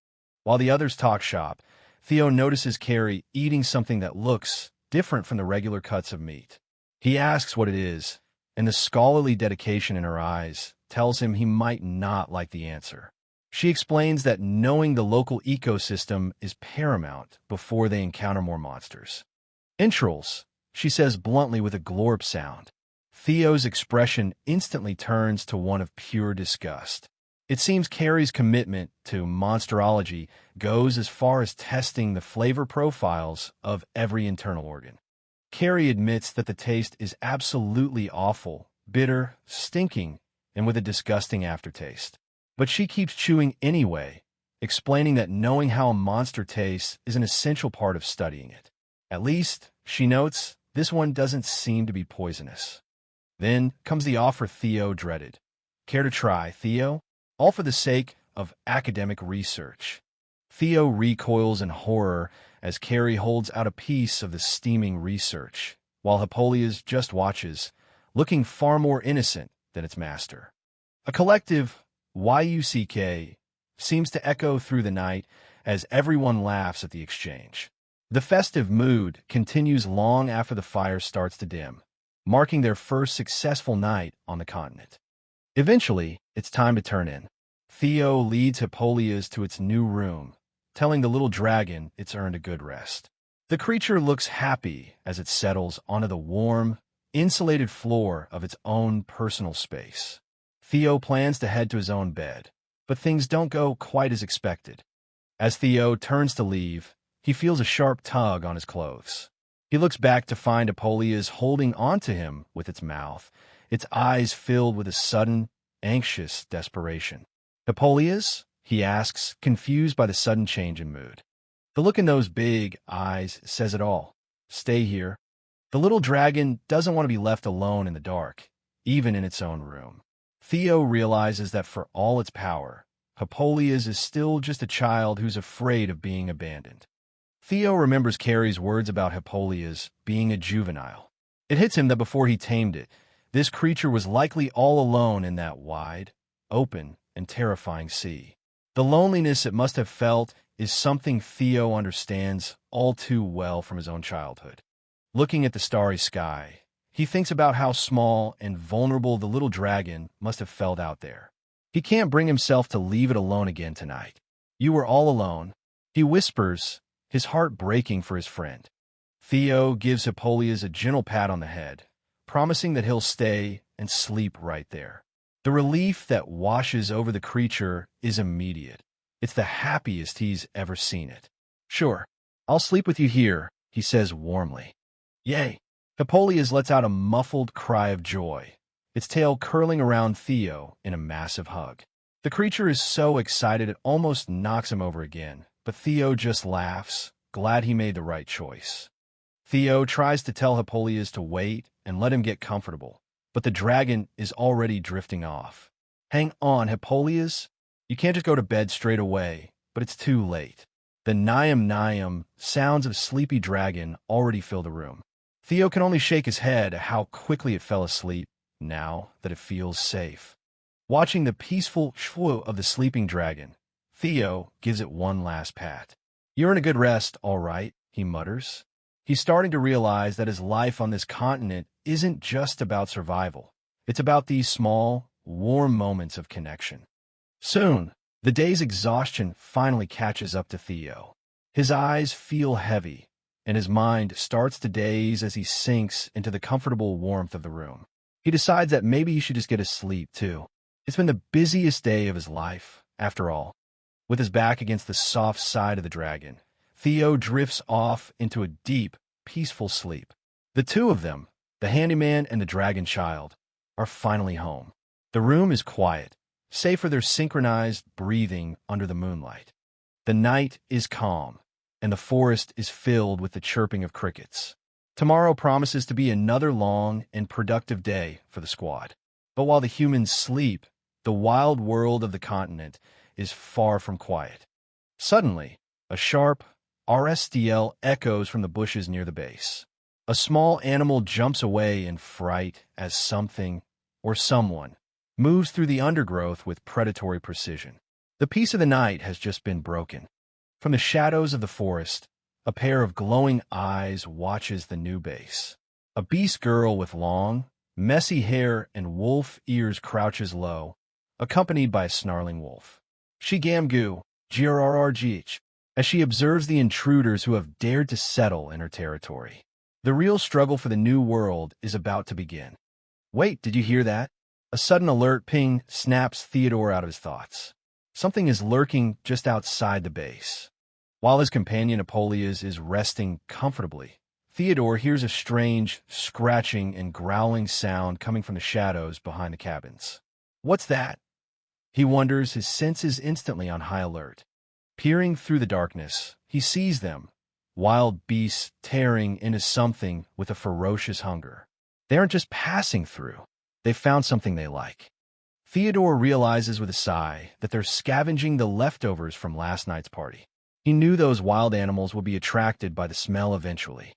While the others talk shop, Theo notices Carrie eating something that looks different from the regular cuts of meat. He asks what it is, and the scholarly dedication in her eyes tells him he might not like the answer. She explains that knowing the local ecosystem is paramount before they encounter more monsters. Entrails, she says bluntly with a glorp sound. Theo's expression instantly turns to one of pure disgust. It seems Carrie's commitment to monsterology goes as far as testing the flavor profiles of every internal organ. Carrie admits that the taste is absolutely awful, bitter, stinking, and with a disgusting aftertaste. But she keeps chewing anyway, explaining that knowing how a monster tastes is an essential part of studying it. At least, she notes, this one doesn't seem to be poisonous. Then comes the offer Theo dreaded. Care to try, Theo? All for the sake of academic research. Theo recoils in horror as Carrie holds out a piece of the steaming research, while Hippolytus just watches, looking far more innocent than its master. A collective YUCK seems to echo through the night as everyone laughs at the exchange. The festive mood continues long after the fire starts to dim, marking their first successful night on the continent. Eventually, it's time to turn in. Theo leads Hippolytus to its new room, telling the little dragon it's earned a good rest. The creature looks happy as it settles onto the warm, insulated floor of its own personal space. Theo plans to head to his own bed, but things don't go quite as expected. As Theo turns to leave, he feels a sharp tug on his clothes. He looks back to find Hippolytus holding onto him with its mouth, its eyes filled with a sudden, anxious desperation. Hippolytus? He asks, confused by the sudden change in mood. The look in those big eyes says it all. Stay here. The little dragon doesn't want to be left alone in the dark, even in its own room. Theo realizes that for all its power, Hippolytus is still just a child who's afraid of being abandoned. Theo remembers Carrie's words about Hippolytus being a juvenile. It hits him that before he tamed it, this creature was likely all alone in that wide, open, and terrifying sea. The loneliness it must have felt is something Theo understands all too well from his own childhood. Looking at the starry sky, he thinks about how small and vulnerable the little dragon must have felt out there. He can't bring himself to leave it alone again tonight. You were all alone, he whispers, his heart breaking for his friend. Theo gives Hippolytus a gentle pat on the head, promising that he'll stay and sleep right there. The relief that washes over the creature is immediate. It's the happiest he's ever seen it. Sure, I'll sleep with you here, he says warmly. Yay! Hippolytus lets out a muffled cry of joy, its tail curling around Theo in a massive hug. The creature is so excited it almost knocks him over again, but Theo just laughs, glad he made the right choice. Theo tries to tell Hippolytus to wait and let him get comfortable, but the dragon is already drifting off. Hang on, Hippolytus. You can't just go to bed straight away, but it's too late. The Nyam sounds of sleepy dragon already fill the room. Theo can only shake his head at how quickly it fell asleep, now that it feels safe. Watching the peaceful shwoo of the sleeping dragon, Theo gives it one last pat. You're in a good rest, all right, he mutters. He's starting to realize that his life on this continent isn't just about survival. It's about these small, warm moments of connection. Soon, the day's exhaustion finally catches up to Theo. His eyes feel heavy, and his mind starts to daze as he sinks into the comfortable warmth of the room. He decides that maybe he should just get a sleep, too. It's been the busiest day of his life, after all. With his back against the soft side of the dragon, Theo drifts off into a deep, peaceful sleep. The two of them, the handyman and the dragon child, are finally home. The room is quiet, save for their synchronized breathing under the moonlight. The night is calm, and the forest is filled with the chirping of crickets. Tomorrow promises to be another long and productive day for the squad. But while the humans sleep, the wild world of the continent is far from quiet. Suddenly, a sharp RSDL echoes from the bushes near the base. A small animal jumps away in fright as something, or someone, moves through the undergrowth with predatory precision. The peace of the night has just been broken. From the shadows of the forest, a pair of glowing eyes watches the new base. A beast girl with long, messy hair and wolf ears crouches low, accompanied by a snarling wolf. She gamgoo, grrrgh, as she observes the intruders who have dared to settle in her territory. The real struggle for the new world is about to begin. Wait, did you hear that? A sudden alert ping snaps Theodore out of his thoughts. Something is lurking just outside the base. While his companion Apollonius is resting comfortably, Theodore hears a strange, scratching and growling sound coming from the shadows behind the cabins. What's that? He wonders, his senses instantly on high alert. Peering through the darkness, he sees them, wild beasts tearing into something with a ferocious hunger. They aren't just passing through. They've found something they like. Theodore realizes with a sigh that they're scavenging the leftovers from last night's party. He knew those wild animals would be attracted by the smell eventually.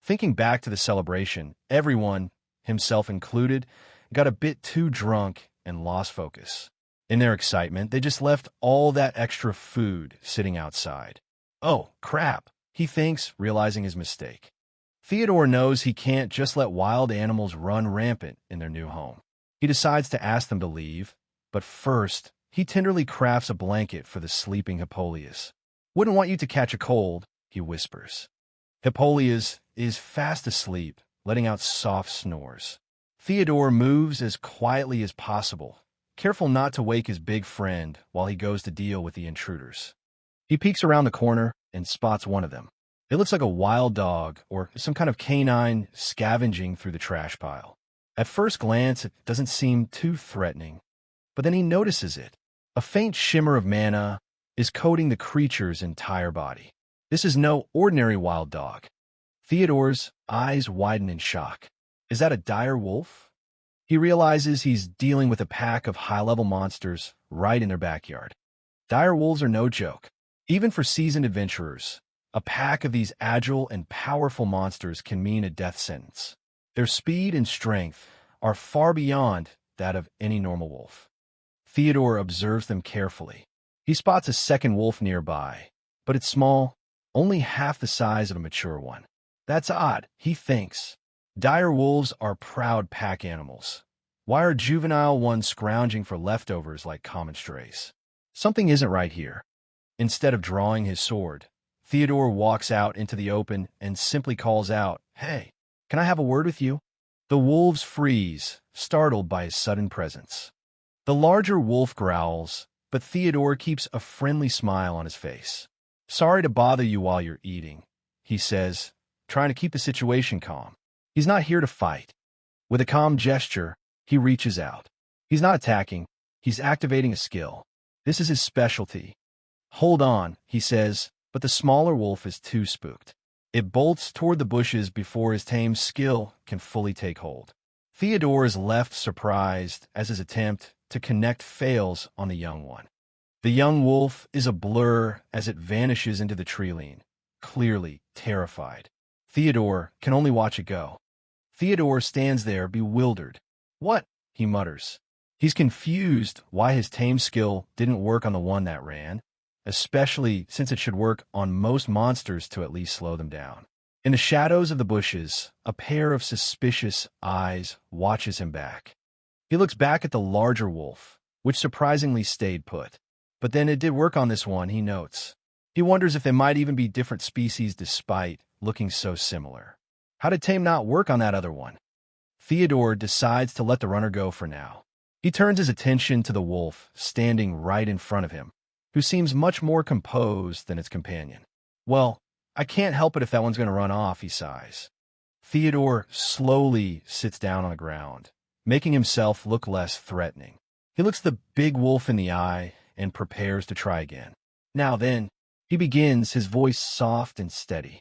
Thinking back to the celebration, everyone, himself included, got a bit too drunk and lost focus. In their excitement, they just left all that extra food sitting outside. Oh, crap, he thinks, realizing his mistake. Theodore knows he can't just let wild animals run rampant in their new home. He decides to ask them to leave, but first, he tenderly crafts a blanket for the sleeping Hippolyus. Wouldn't want you to catch a cold, he whispers. Hippolyus is fast asleep, letting out soft snores. Theodore moves as quietly as possible, careful not to wake his big friend while he goes to deal with the intruders. He peeks around the corner and spots one of them. It looks like a wild dog or some kind of canine scavenging through the trash pile. At first glance, it doesn't seem too threatening, but then he notices it. A faint shimmer of mana is coating the creature's entire body. This is no ordinary wild dog. Theodore's eyes widen in shock. Is that a dire wolf? He realizes he's dealing with a pack of high-level monsters right in their backyard. Dire wolves are no joke. Even for seasoned adventurers, a pack of these agile and powerful monsters can mean a death sentence. Their speed and strength are far beyond that of any normal wolf. Theodore observes them carefully. He spots a second wolf nearby, but it's small, only half the size of a mature one. That's odd, he thinks. Dire wolves are proud pack animals. Why are juvenile ones scrounging for leftovers like common strays? Something isn't right here. Instead of drawing his sword, Theodore walks out into the open and simply calls out, "Hey, can I have a word with you?" The wolves freeze, startled by his sudden presence. The larger wolf growls, but Theodore keeps a friendly smile on his face. "Sorry to bother you while you're eating," he says, trying to keep the situation calm. He's not here to fight. With a calm gesture, he reaches out. He's not attacking, he's activating a skill. This is his specialty. "Hold on," he says, but the smaller wolf is too spooked. It bolts toward the bushes before his tame skill can fully take hold. Theodore is left surprised as his attempt to connect fails on the young one. The young wolf is a blur as it vanishes into the tree-line, clearly terrified. Theodore can only watch it go. Theodore stands there bewildered. "What?" he mutters. He's confused why his tame skill didn't work on the one that ran, especially since it should work on most monsters to at least slow them down. In the shadows of the bushes, a pair of suspicious eyes watches him back. He looks back at the larger wolf, which surprisingly stayed put. But then it did work on this one, he notes. He wonders if they might even be different species despite looking so similar. How did Tame not work on that other one? Theodore decides to let the runner go for now. He turns his attention to the wolf standing right in front of him, who seems much more composed than its companion. Well, I can't help it if that one's going to run off, he sighs. Theodore slowly sits down on the ground, making himself look less threatening. He looks the big wolf in the eye and prepares to try again. Now then, he begins, his voice soft and steady.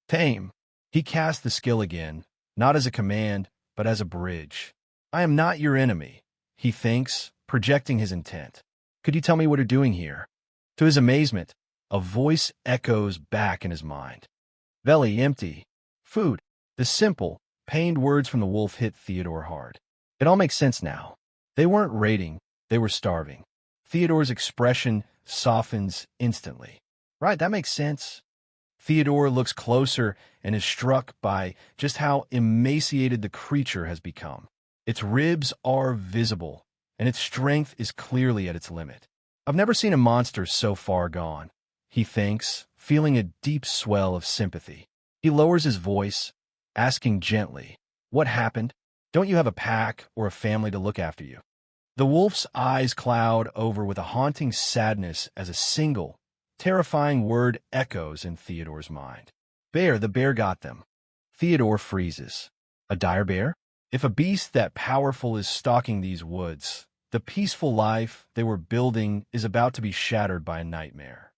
Tame. He casts the skill again, not as a command, but as a bridge. I am not your enemy, he thinks, projecting his intent. Could you tell me what you're doing here? To his amazement, a voice echoes back in his mind. Belly empty. Food. The simple, pained words from the wolf hit Theodore hard. It all makes sense now. They weren't raiding, they were starving. Theodore's expression softens instantly. Right, that makes sense. Theodore looks closer and is struck by just how emaciated the creature has become. Its ribs are visible, and its strength is clearly at its limit. I've never seen a monster so far gone, he thinks, feeling a deep swell of sympathy. He lowers his voice, asking gently, What happened? Don't you have a pack or a family to look after you? The wolf's eyes cloud over with a haunting sadness as a single, terrifying word echoes in Theodore's mind. Bear, the bear got them. Theodore freezes. A dire bear? If a beast that powerful is stalking these woods, the peaceful life they were building is about to be shattered by a nightmare.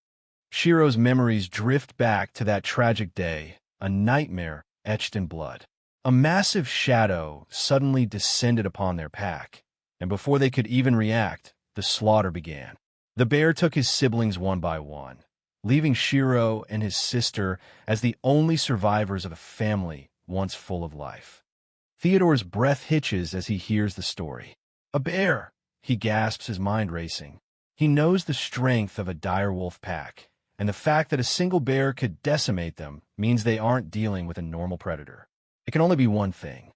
Shiro's memories drift back to that tragic day, a nightmare etched in blood. A massive shadow suddenly descended upon their pack, and before they could even react, the slaughter began. The bear took his siblings one by one, leaving Shiro and his sister as the only survivors of a family once full of life. Theodore's breath hitches as he hears the story. A bear! He gasps, his mind racing. He knows the strength of a dire wolf pack, and the fact that a single bear could decimate them means they aren't dealing with a normal predator. It can only be one thing.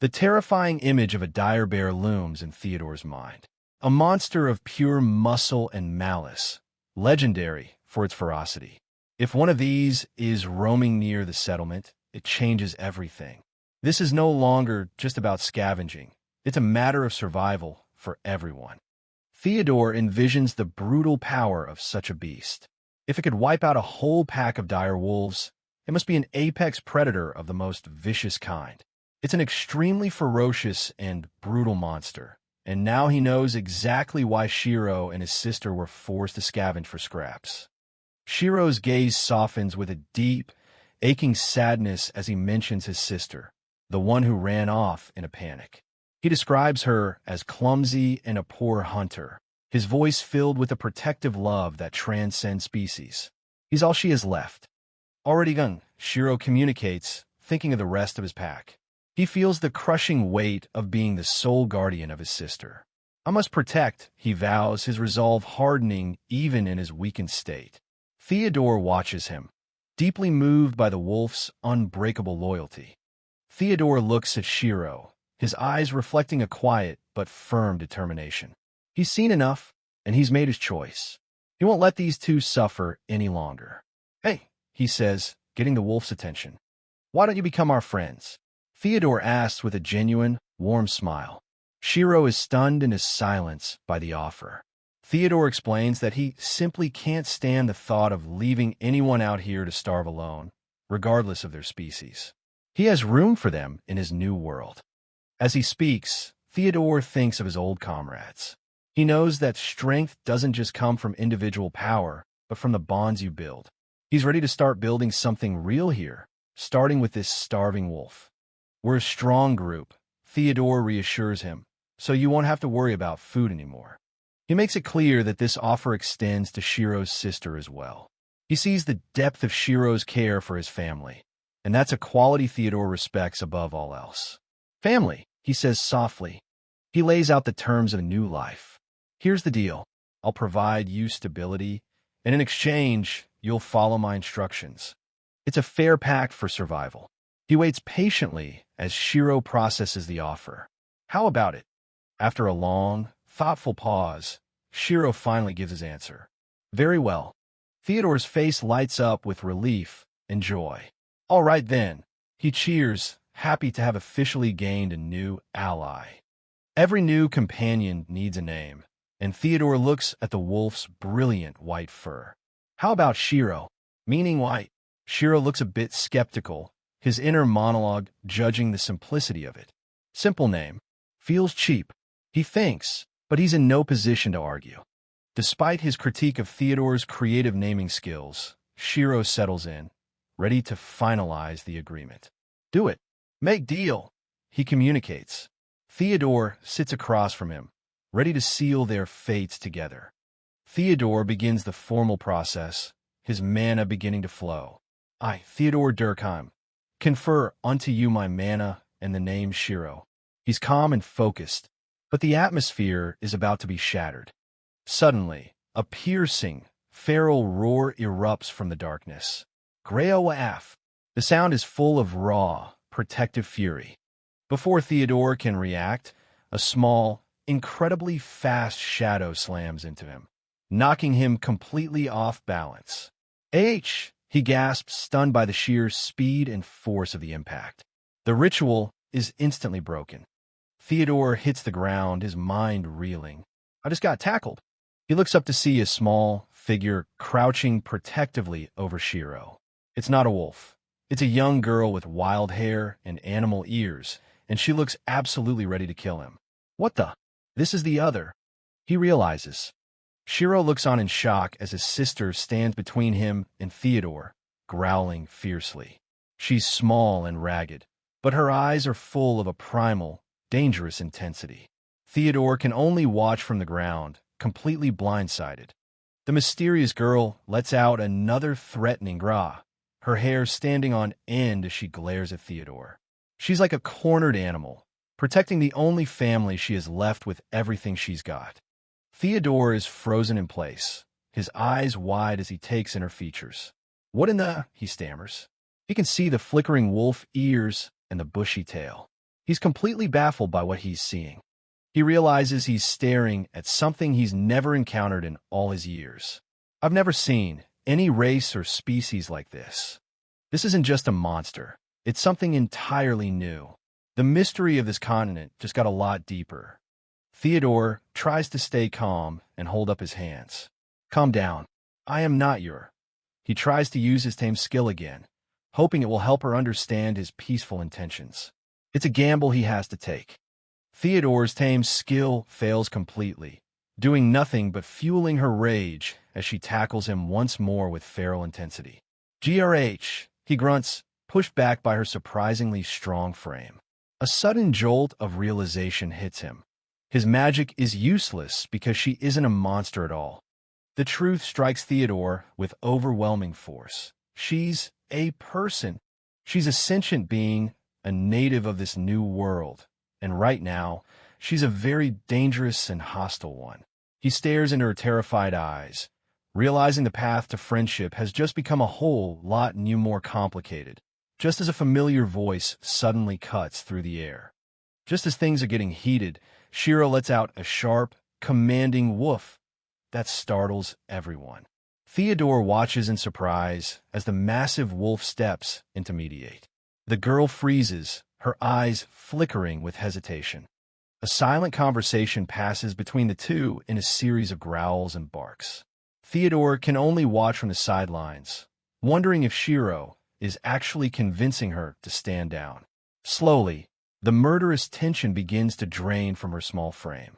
The terrifying image of a dire bear looms in Theodore's mind. A monster of pure muscle and malice, legendary for its ferocity. If one of these is roaming near the settlement, it changes everything. This is no longer just about scavenging. It's a matter of survival for everyone. Theodore envisions the brutal power of such a beast. If it could wipe out a whole pack of dire wolves, it must be an apex predator of the most vicious kind. It's an extremely ferocious and brutal monster, and now he knows exactly why Shiro and his sister were forced to scavenge for scraps. Shiro's gaze softens with a deep, aching sadness as he mentions his sister, the one who ran off in a panic. He describes her as clumsy and a poor hunter, his voice filled with a protective love that transcends species. He's all she has left. Already gone, Shiro communicates, thinking of the rest of his pack. He feels the crushing weight of being the sole guardian of his sister. I must protect, he vows, his resolve hardening even in his weakened state. Theodore watches him, deeply moved by the wolf's unbreakable loyalty. Theodore looks at Shiro, his eyes reflecting a quiet but firm determination. He's seen enough, and he's made his choice. He won't let these two suffer any longer. Hey, he says, getting the wolf's attention. Why don't you become our friends? Theodore asks with a genuine, warm smile. Shiro is stunned in his silence by the offer. Theodore explains that he simply can't stand the thought of leaving anyone out here to starve alone, regardless of their species. He has room for them in his new world. As he speaks, Theodore thinks of his old comrades. He knows that strength doesn't just come from individual power, but from the bonds you build. He's ready to start building something real here, starting with this starving wolf. We're a strong group, Theodore reassures him, so you won't have to worry about food anymore. He makes it clear that this offer extends to Shiro's sister as well. He sees the depth of Shiro's care for his family, and that's a quality Theodore respects above all else. Family, he says softly. He lays out the terms of a new life. Here's the deal. I'll provide you stability, and in exchange, you'll follow my instructions. It's a fair pact for survival. He waits patiently as Shiro processes the offer. How about it? After a long, thoughtful pause, Shiro finally gives his answer. Very well. Theodore's face lights up with relief and joy. All right then. He cheers, happy to have officially gained a new ally. Every new companion needs a name, and Theodore looks at the wolf's brilliant white fur. How about Shiro? Meaning white. Shiro looks a bit skeptical, his inner monologue judging the simplicity of it. Simple name. Feels cheap. He thinks, but he's in no position to argue. Despite his critique of Theodore's creative naming skills, Shiro settles in, ready to finalize the agreement. Do it. Make deal. He communicates. Theodore sits across from him, ready to seal their fates together. Theodore begins the formal process, his mana beginning to flow. I, Theodore Durkheim, confer unto you my mana and the name Shiro. He's calm and focused, but the atmosphere is about to be shattered. Suddenly, a piercing, feral roar erupts from the darkness. Greoaf. The sound is full of raw, protective fury. Before Theodore can react, a small, incredibly fast shadow slams into him, knocking him completely off balance. He gasps, stunned by the sheer speed and force of the impact. The ritual is instantly broken. Theodore hits the ground, his mind reeling. I just got tackled. He looks up to see a small figure crouching protectively over Shiro. It's not a wolf. It's a young girl with wild hair and animal ears, and she looks absolutely ready to kill him. What the? This is the other. He realizes. Shiro looks on in shock as his sister stands between him and Theodore, growling fiercely. She's small and ragged, but her eyes are full of a primal, dangerous intensity. Theodore can only watch from the ground, completely blindsided. The mysterious girl lets out another threatening gra, her hair standing on end as she glares at Theodore. She's like a cornered animal, protecting the only family she has left with everything she's got. Theodore is frozen in place, his eyes wide as he takes in her features. What in the... he stammers. He can see the flickering wolf ears and the bushy tail. He's completely baffled by what he's seeing. He realizes he's staring at something he's never encountered in all his years. I've never seen any race or species like this. This isn't just a monster. It's something entirely new. The mystery of this continent just got a lot deeper. Theodore tries to stay calm and hold up his hands. Calm down. I am not your... He tries to use his tame skill again, hoping it will help her understand his peaceful intentions. It's a gamble he has to take. Theodore's tame skill fails completely, doing nothing but fueling her rage as she tackles him once more with feral intensity. GRH, he grunts, pushed back by her surprisingly strong frame. A sudden jolt of realization hits him. His magic is useless because she isn't a monster at all. The truth strikes Theodore with overwhelming force. She's a person. She's a sentient being, a native of this new world. And right now, she's a very dangerous and hostile one. He stares into her terrified eyes, realizing the path to friendship has just become a whole lot more complicated, just as a familiar voice suddenly cuts through the air. Just as things are getting heated, Shiro lets out a sharp, commanding woof that startles everyone. Theodore watches in surprise as the massive wolf steps in to mediate. The girl freezes, her eyes flickering with hesitation. A silent conversation passes between the two in a series of growls and barks. Theodore can only watch from the sidelines, wondering if Shiro is actually convincing her to stand down. Slowly, the murderous tension begins to drain from her small frame.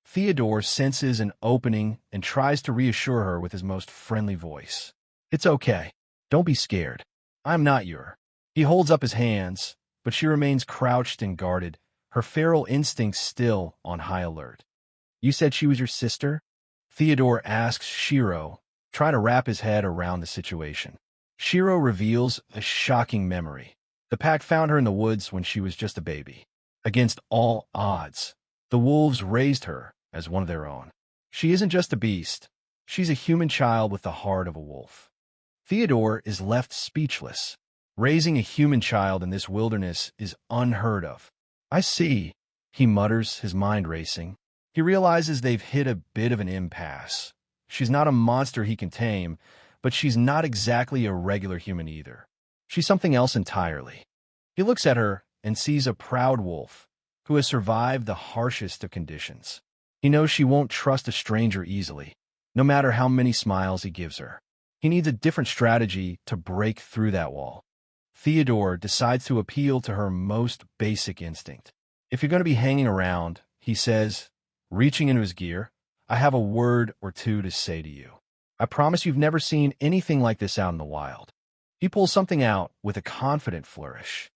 Theodore senses an opening and tries to reassure her with his most friendly voice. It's okay. Don't be scared. I'm not your... He holds up his hands, but she remains crouched and guarded, her feral instincts still on high alert. You said she was your sister? Theodore asks Shiro, trying to wrap his head around the situation. Shiro reveals a shocking memory. The pack found her in the woods when she was just a baby. Against all odds, the wolves raised her as one of their own. She isn't just a beast. She's a human child with the heart of a wolf. Theodore is left speechless. Raising a human child in this wilderness is unheard of. I see, he mutters, his mind racing. He realizes they've hit a bit of an impasse. She's not a monster he can tame, but she's not exactly a regular human either. She's something else entirely. He looks at her and sees a proud wolf who has survived the harshest of conditions. He knows she won't trust a stranger easily, no matter how many smiles he gives her. He needs a different strategy to break through that wall. Theodore decides to appeal to her most basic instinct. If you're going to be hanging around, he says, reaching into his gear, I have a word or two to say to you. I promise you've never seen anything like this out in the wild. He pulls something out with a confident flourish.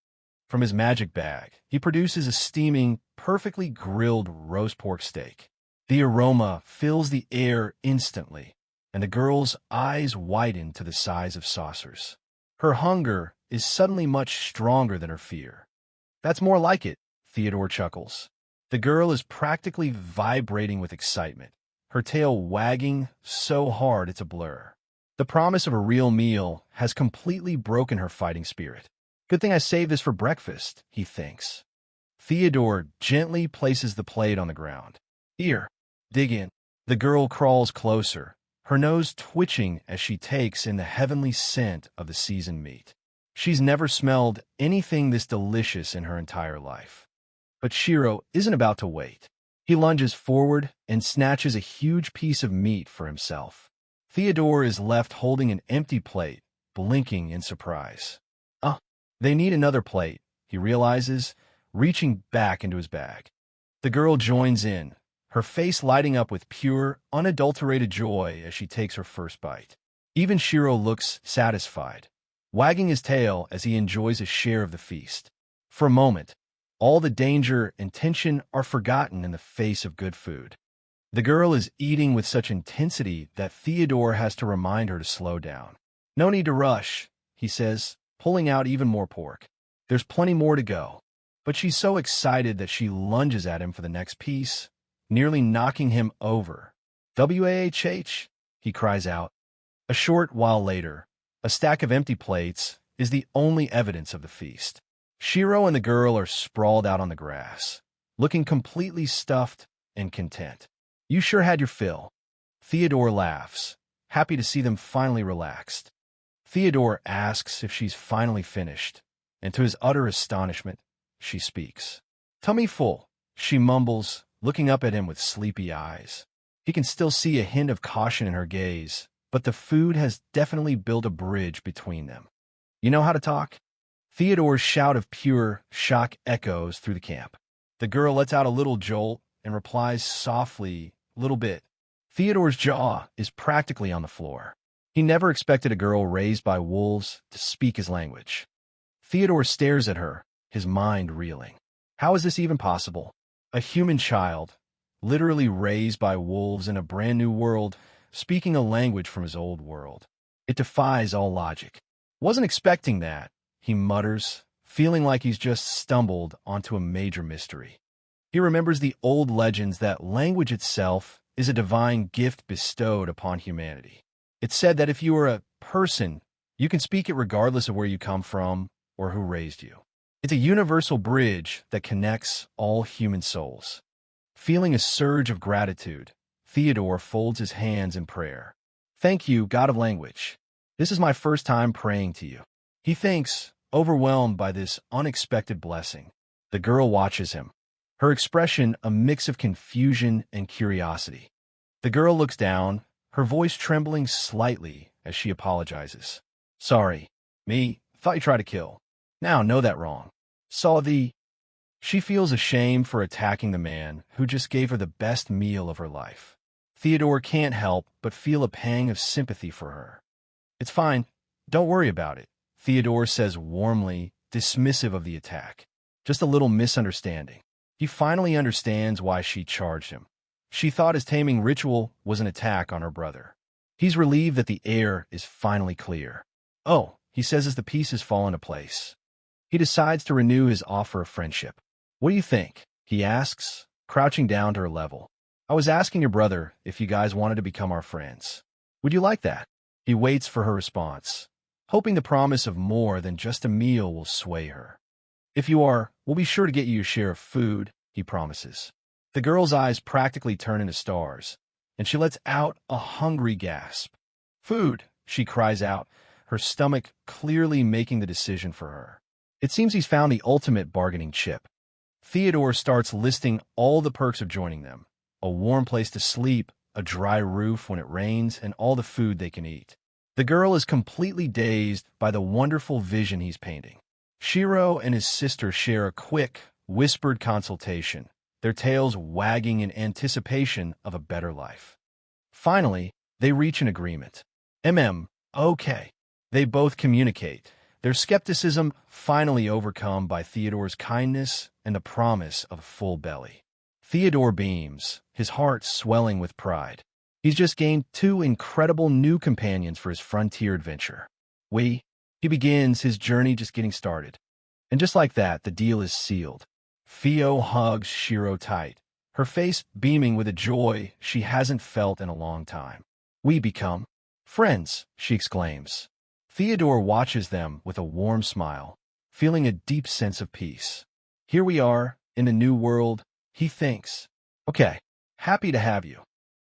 From his magic bag, he produces a steaming, perfectly grilled roast pork steak. The aroma fills the air instantly, and the girl's eyes widen to the size of saucers. Her hunger is suddenly much stronger than her fear. That's more like it, Theodore chuckles. The girl is practically vibrating with excitement, her tail wagging so hard it's a blur. The promise of a real meal has completely broken her fighting spirit. Good thing I saved this for breakfast, he thinks. Theodore gently places the plate on the ground. Here, dig in. The girl crawls closer, her nose twitching as she takes in the heavenly scent of the seasoned meat. She's never smelled anything this delicious in her entire life. But Shiro isn't about to wait. He lunges forward and snatches a huge piece of meat for himself. Theodore is left holding an empty plate, blinking in surprise. They need another plate, he realizes, reaching back into his bag. The girl joins in, her face lighting up with pure, unadulterated joy as she takes her first bite. Even Shiro looks satisfied, wagging his tail as he enjoys a share of the feast. For a moment, all the danger and tension are forgotten in the face of good food. The girl is eating with such intensity that Theodore has to remind her to slow down. No need to rush, he says, pulling out even more pork. There's plenty more to go. But she's so excited that she lunges at him for the next piece, nearly knocking him over. "Wahh," he cries out. A short while later, a stack of empty plates is the only evidence of the feast. Shiro and the girl are sprawled out on the grass, looking completely stuffed and content. You sure had your fill. Theodore laughs, happy to see them finally relaxed. Theodore asks if she's finally finished, and to his utter astonishment, she speaks. Tummy full, she mumbles, looking up at him with sleepy eyes. He can still see a hint of caution in her gaze, but the food has definitely built a bridge between them. You know how to talk? Theodore's shout of pure shock echoes through the camp. The girl lets out a little jolt and replies softly, little bit. Theodore's jaw is practically on the floor. He never expected a girl raised by wolves to speak his language. Theodore stares at her, his mind reeling. How is this even possible? A human child, literally raised by wolves in a brand new world, speaking a language from his old world. It defies all logic. Wasn't expecting that, he mutters, feeling like he's just stumbled onto a major mystery. He remembers the old legends that language itself is a divine gift bestowed upon humanity. It's said that if you are a person, you can speak it regardless of where you come from or who raised you. It's a universal bridge that connects all human souls. Feeling a surge of gratitude, Theodore folds his hands in prayer. Thank you, God of language. This is my first time praying to you. He thinks, overwhelmed by this unexpected blessing. The girl watches him, her expression a mix of confusion and curiosity. The girl looks down, her voice trembling slightly as she apologizes. Sorry, me, thought you tried to kill. Now know that wrong. Saw the... She feels ashamed for attacking the man who just gave her the best meal of her life. Theodore can't help but feel a pang of sympathy for her. It's fine. Don't worry about it, Theodore says warmly, dismissive of the attack. Just a little misunderstanding. He finally understands why she charged him. She thought his taming ritual was an attack on her brother. He's relieved that the air is finally clear. Oh, he says as the pieces fall into place. He decides to renew his offer of friendship. What do you think? He asks, crouching down to her level. I was asking your brother if you guys wanted to become our friends. Would you like that? He waits for her response, hoping the promise of more than just a meal will sway her. If you are, we'll be sure to get you your share of food, he promises. The girl's eyes practically turn into stars, and she lets out a hungry gasp. Food, she cries out, her stomach clearly making the decision for her. It seems he's found the ultimate bargaining chip. Theodore starts listing all the perks of joining them: a warm place to sleep, a dry roof when it rains, and all the food they can eat. The girl is completely dazed by the wonderful vision he's painting. Shiro and his sister share a quick, whispered consultation, their tails wagging in anticipation of a better life. Finally, they reach an agreement. Okay. They both communicate, their skepticism finally overcome by Theodore's kindness and the promise of a full belly. Theodore beams, his heart swelling with pride. He's just gained 2 incredible new companions for his frontier adventure. He begins his journey just getting started. And just like that, the deal is sealed. Theo hugs Shiro tight, her face beaming with a joy she hasn't felt in a long time. We become friends, she exclaims. Theodore watches them with a warm smile, feeling a deep sense of peace. Here we are, in a new world, he thinks. Okay, happy to have you.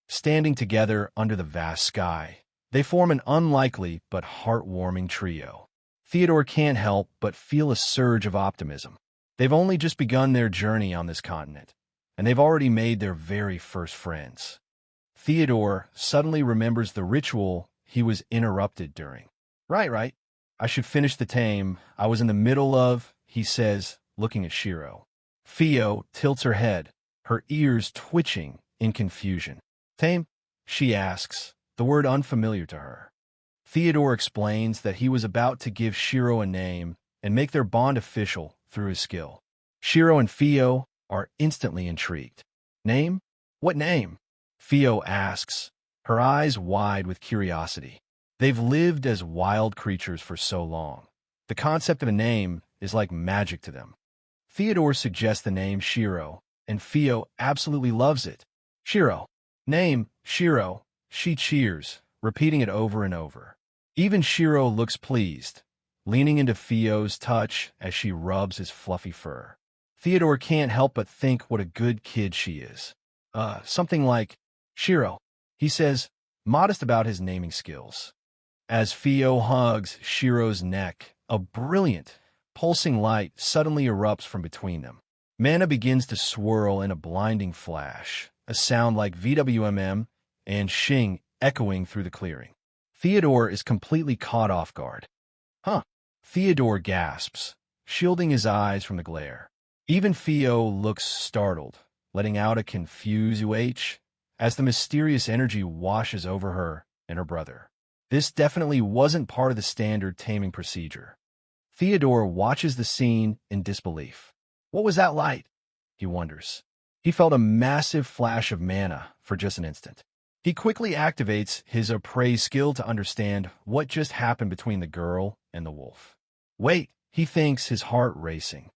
Standing together under the vast sky, they form an unlikely but heartwarming trio. Theodore can't help but feel a surge of optimism. They've only just begun their journey on this continent, and they've already made their very first friends. Theodore suddenly remembers the ritual he was interrupted during. Right. I should finish the tame I was in the middle of, he says, looking at Shiro. Theo tilts her head, her ears twitching in confusion. Tame? She asks, the word unfamiliar to her. Theodore explains that he was about to give Shiro a name and make their bond official through his skill. Shiro and Theo are instantly intrigued. Name? What name? Theo asks, her eyes wide with curiosity. They've lived as wild creatures for so long. The concept of a name is like magic to them. Theodore suggests the name Shiro, and Theo absolutely loves it. Shiro. Name, Shiro. She cheers, repeating it over and over. Even Shiro looks pleased, leaning into Theo's touch as she rubs his fluffy fur. Theodore can't help but think what a good kid she is. Something like, Shiro, he says, modest about his naming skills. As Theo hugs Shiro's neck, a brilliant, pulsing light suddenly erupts from between them. Mana begins to swirl in a blinding flash, a sound like VWMM and Shing echoing through the clearing. Theodore is completely caught off guard. Theodore gasps, shielding his eyes from the glare. Even Theo looks startled, letting out a confused UH as the mysterious energy washes over her and her brother. This definitely wasn't part of the standard taming procedure. Theodore watches the scene in disbelief. What was that light? He wonders. He felt a massive flash of mana for just an instant. He quickly activates his appraise skill to understand what just happened between the girl and the wolf. Wait, he thinks, his heart racing.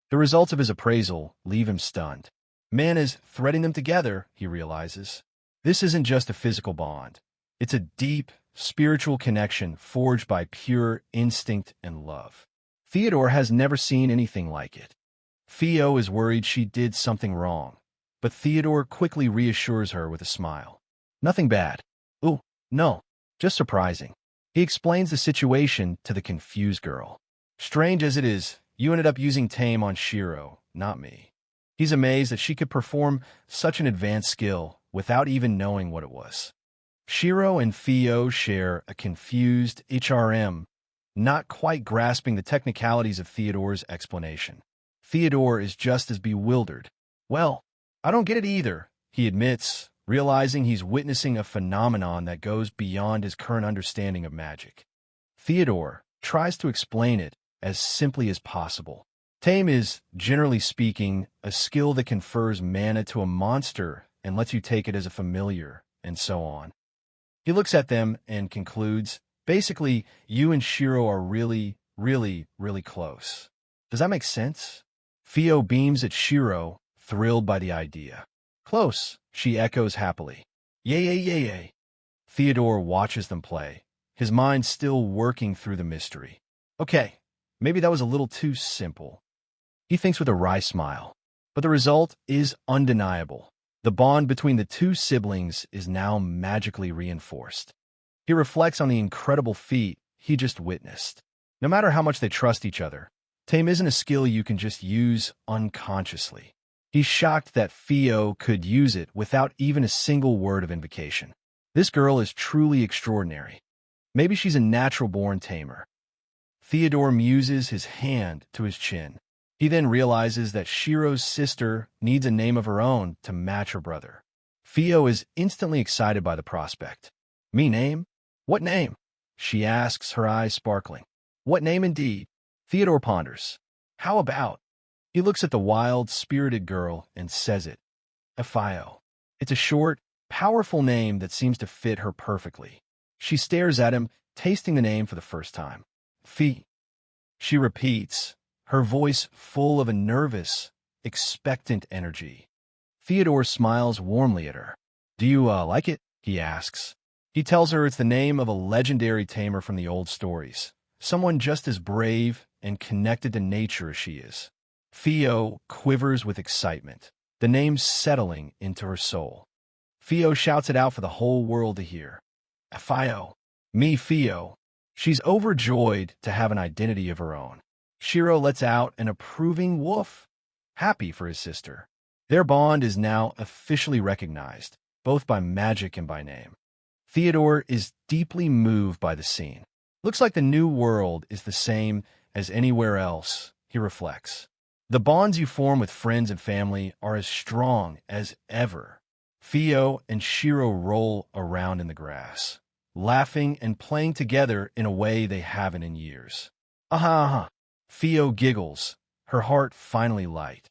The results of his appraisal leave him stunned. Mana's threading them together, he realizes. This isn't just a physical bond. It's a deep, spiritual connection forged by pure instinct and love. Theodore has never seen anything like it. Theo is worried she did something wrong, but Theodore quickly reassures her with a smile. Nothing bad. Ooh, no, just surprising. He explains the situation to the confused girl. Strange as it is, you ended up using tame on Shiro, not me. He's amazed that she could perform such an advanced skill without even knowing what it was. Shiro and Theo share a confused HRM, not quite grasping the technicalities of Theodore's explanation. Theodore is just as bewildered. Well, I don't get it either, he admits, realizing he's witnessing a phenomenon that goes beyond his current understanding of magic. Theodore tries to explain it as simply as possible. Tame is, generally speaking, a skill that confers mana to a monster and lets you take it as a familiar, and so on. He looks at them and concludes, basically, you and Shiro are really, really, really close. Does that make sense? Theo beams at Shiro, thrilled by the idea. Close, she echoes happily. Yay. Theodore watches them play, his mind still working through the mystery. Okay, maybe that was a little too simple, he thinks with a wry smile. But the result is undeniable. The bond between the two siblings is now magically reinforced. He reflects on the incredible feat he just witnessed. No matter how much they trust each other, tame isn't a skill you can just use unconsciously. He's shocked that Theo could use it without even a single word of invocation. This girl is truly extraordinary. Maybe she's a natural-born tamer. Theodore muses his hand to his chin. He then realizes that Shiro's sister needs a name of her own to match her brother. Theo is instantly excited by the prospect. Me name? What name? She asks, her eyes sparkling. What name indeed? Theodore ponders. How about? He looks at the wild, spirited girl and says it. Afio. It's a short, powerful name that seems to fit her perfectly. She stares at him, tasting the name for the first time. Fee. She repeats, her voice full of a nervous, expectant energy. Theodore smiles warmly at her. Do you like it? He asks. He tells her it's the name of a legendary tamer from the old stories, someone just as brave and connected to nature as she is. Theo quivers with excitement, the name settling into her soul. Theo shouts it out for the whole world to hear. Afio. Me Theo. She's overjoyed to have an identity of her own. Shiro lets out an approving woof, happy for his sister. Their bond is now officially recognized, both by magic and by name. Theodore is deeply moved by the scene. Looks like the new world is the same as anywhere else, he reflects. The bonds you form with friends and family are as strong as ever. Theo and Shiro roll around in the grass, laughing and playing together in a way they haven't in years. Aha! Theo giggles, her heart finally light.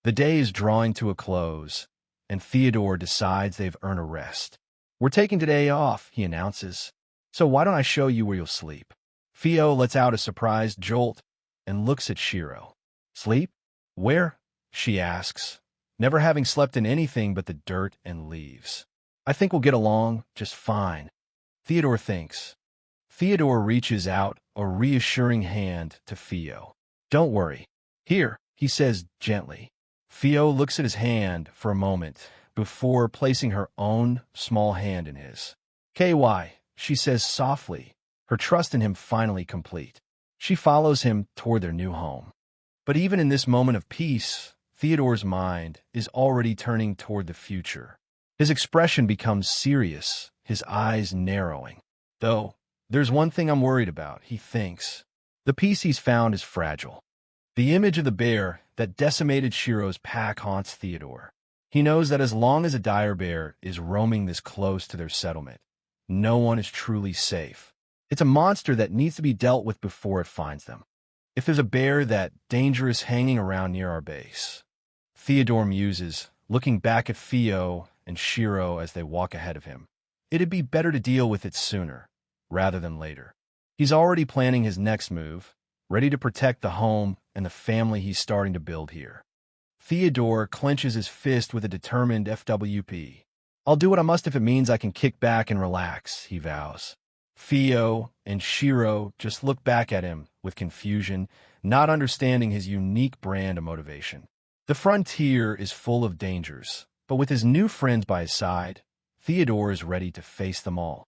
The day is drawing to a close, and Theodore decides they've earned a rest. We're taking today off, he announces. So why don't I show you where you'll sleep? Theo lets out a surprised jolt and looks at Shiro. Sleep? Where? She asks, never having slept in anything but the dirt and leaves. I think we'll get along just fine, Theodore thinks. Theodore reaches out a reassuring hand to Theo. Don't worry. Here, he says gently. Theo looks at his hand for a moment before placing her own small hand in his. KY, she says softly, her trust in him finally complete. She follows him toward their new home. But even in this moment of peace, Theodore's mind is already turning toward the future. His expression becomes serious, his eyes narrowing. Though, there's one thing I'm worried about, he thinks. The peace he's found is fragile. The image of the bear that decimated Shiro's pack haunts Theodore. He knows that as long as a dire bear is roaming this close to their settlement, no one is truly safe. It's a monster that needs to be dealt with before it finds them. If there's a bear that dangerous hanging around near our base, Theodore muses, looking back at Theo and Shiro as they walk ahead of him. It'd be better to deal with it sooner, rather than later. He's already planning his next move, ready to protect the home and the family he's starting to build here. Theodore clenches his fist with a determined FWP. I'll do what I must if it means I can kick back and relax, he vows. Theo and Shiro just look back at him with confusion, not understanding his unique brand of motivation. The frontier is full of dangers, but with his new friends by his side, Theodore is ready to face them all.